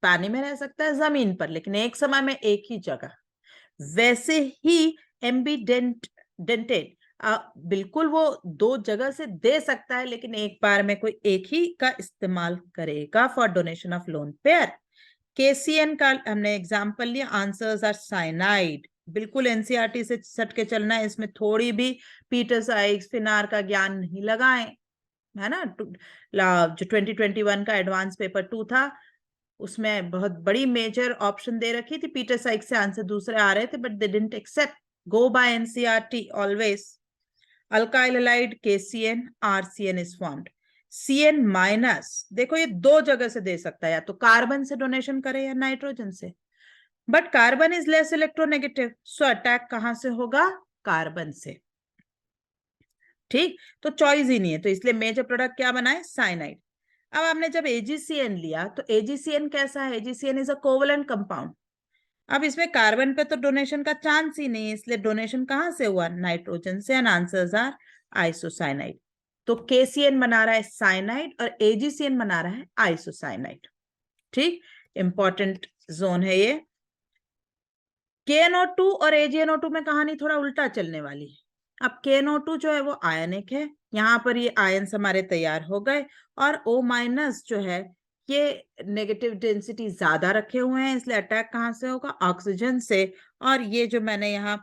पानी में रह सकता है, जमीन पर, लेकिन एक समय में एक ही जगह। वैसे ही एम्बीडेंटेड बिल्कुल वो दो जगह से दे सकता है, लेकिन एक बार में कोई एक ही का इस्तेमाल करेगा for donation of lone pair. KCN का हमने एग्जांपल लिया, आंसर्स आर साइनाइड। बिल्कुल एनसीईआरटी से सट के चलना है, इसमें थोड़ी भी पीटर साइक्स फिनार का ज्ञान नहीं लगाएं, है ना। जो 2021 का एडवांस पेपर 2 था, उसमें बहुत बड़ी मेजर ऑप्शन दे रखी थी, पीटर साइक्स से आंसर दूसरे आ रहे थे, but they didn't accept. Go by NCERT always. Alkyl halide KCN RCN is formed. CN minus, देखो ये दो जगह से दे सकता है, या तो कार्बन से डोनेशन करे या नाइट्रोजन से, but carbon is less electronegative, so attack कहां से होगा? कार्बन से। ठीक, तो चॉइस ही नहीं है, तो इसलिए मेजर प्रोडक्ट क्या बनाए? साइनाइड। अब आपने जब एजीसीएन लिया, तो एजीसीएन कैसा है? AgCN is a covalent compound. अब इसमें कार्बन पे तो डोनेशन का चांस ही नहीं है, इसलिए डोनेशन कहां से हुआ? नाइट्रोजन से, एंड आंसर्स आर आइसोसाइनाइड। तो केसीएन बना रहा है साइनाइड और एजीसीएन बना रहा है आइसोसाइनाइड। ठीक, इंपॉर्टेंट जोन है ये। KNO2 और AgNO2 में कहानी थोड़ा उल्टा चलने वाली है। अब KNO2 जो है वो आयनिक है, यहाँ पर ये आयन्स हमारे तैयार हो गए, और O- जो है ये नेगेटिव डेंसिटी ज्यादा रखे हुए हैं, इसलिए अटैक कहाँ से होगा? ऑक्सीजन से। और ये जो मैंने यहाँ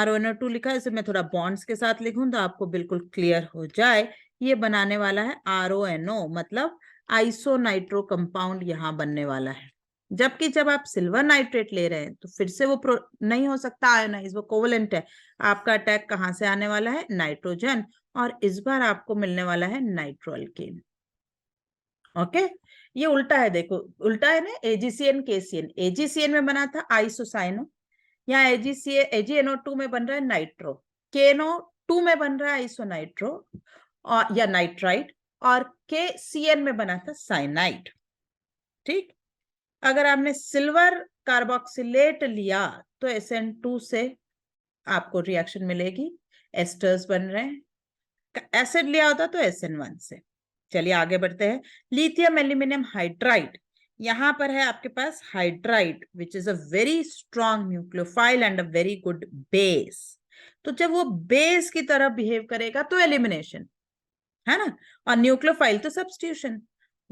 RONO2 लिखा है, इसे मैं थोड़ा बॉन्ड्स के साथ लिखूं तो आपको बिल्कुल क्लियर हो जाए। ये बनाने वाला है RONO, मतलब आइसोनाइट्रो कंपाउंड यहाँ बनने वाला है। जबकि जब आप सिल्वर नाइट्रेट ले रहे हैं तो फिर से वो नहीं हो सकता आयोनाइज, वो कोवलेंट है। आपका अटैक कहां से आने वाला है? नाइट्रोजन, और इस बार आपको मिलने वाला है नाइट्रोअल्केन। ओके, ये उल्टा है, देखो उल्टा है ना। एजीसीएन केसीएन, एजीसीएन में बना था आइसोसाइनो, यहाँ AgNO2 में बन रहा है नाइट्रो, KNO2 में बन रहा है आइसोनाइट्रो और या नाइट्राइट, और KCN में बना था साइनाइड। ठीक, अगर आपने सिल्वर कार्बोक्सिलेट लिया तो SN2 से आपको रिएक्शन मिलेगी, एस्टर्स बन रहे हैं। एसिड लिया होता तो SN1 से। चलिए आगे बढ़ते हैं। लिथियम एल्यूमिनियम हाइड्राइड, यहां पर है आपके पास hydride, which is a very strong nucleophile and a very good base. तो जब वो बेस की तरह बिहेव करेगा तो एलिमिनेशन, है ना, और न्यूक्लियोफाइल तो substitution.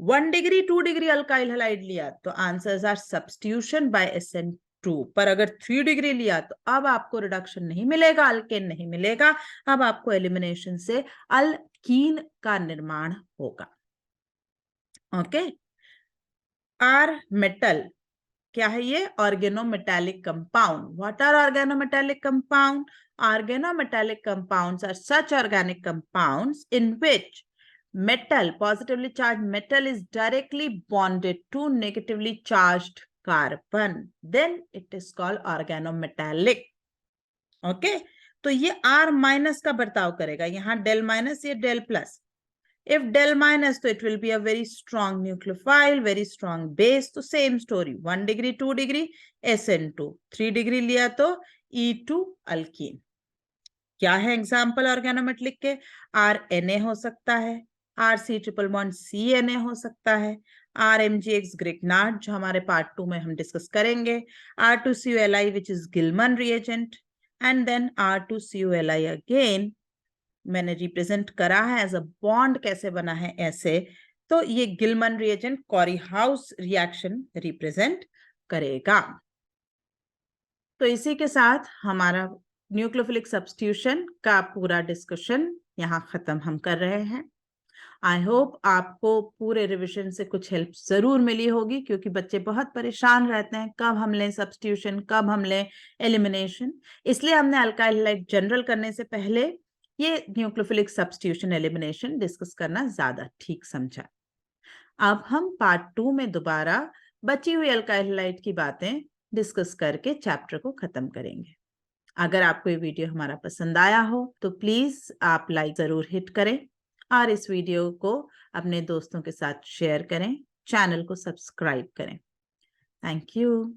1 degree 2 degree alkyl halide लिया तो answers are substitution bye SN2, पर अगर 3 डिग्री लिया तो अब आपको रिडक्शन नहीं मिलेगा, अल्केन नहीं मिलेगा, अब आपको एलिमिनेशन से अल्कीन का निर्माण होगा। ओके, आर मेटल क्या है? ये organometallic compound. What are organometallic compound? Organometallic compounds are such organic compounds in which metal, positively charged metal, is directly bonded to negatively charged carbon. Then it is called organometallic. Okay, तो ये R minus का बर्ताव करेगा, यहाँ del minus, ये del plus. If del minus, तो it will be a very strong nucleophile, very strong base. तो same story, 1 degree 2 degree SN2, 3 degree लिया तो E2 अल्कीन। क्या है एग्जाम्पल ऑर्गेनोमेटेलिक के? RNA हो सकता है, RC ट्रिपल बॉन्ड CNA हो सकता है, RMGX ग्रिग्नार्ड जो हमारे पार्ट 2 में हम डिस्कस करेंगे, R2CuLi which is Gilman reagent, and then R2CuLi again मैंने रिप्रेजेंट करा है एज अ बॉन्ड, कैसे बना है ऐसे, तो ये Gilman reagent Corey House reaction represent करेगा। तो इसी के साथ हमारा न्यूक्लियोफिलिक सब्स्टिट्यूशन का पूरा डिस्कशन यहाँ खत्म हम कर रहे हैं। आई होप आपको पूरे रिविजन से कुछ हेल्प जरूर मिली होगी, क्योंकि बच्चे बहुत परेशान रहते हैं कब हम लें सब्स्टिट्यूशन, कब हम लें एलिमिनेशन। इसलिए हमने अल्काइल हैलाइड जनरल करने से पहले ये न्यूक्लियोफिलिक सब्स्टिट्यूशन एलिमिनेशन डिस्कस करना ज्यादा ठीक समझा। अब हम पार्ट 2 में दोबारा बची हुई अल्काइल हैलाइड की बातें डिस्कस करके चैप्टर को खत्म करेंगे। अगर आपको ये वीडियो हमारा पसंद आया हो तो प्लीज आप लाइक जरूर हिट करें और इस वीडियो को अपने दोस्तों के साथ शेयर करें। चैनल को सब्सक्राइब करें। Thank you.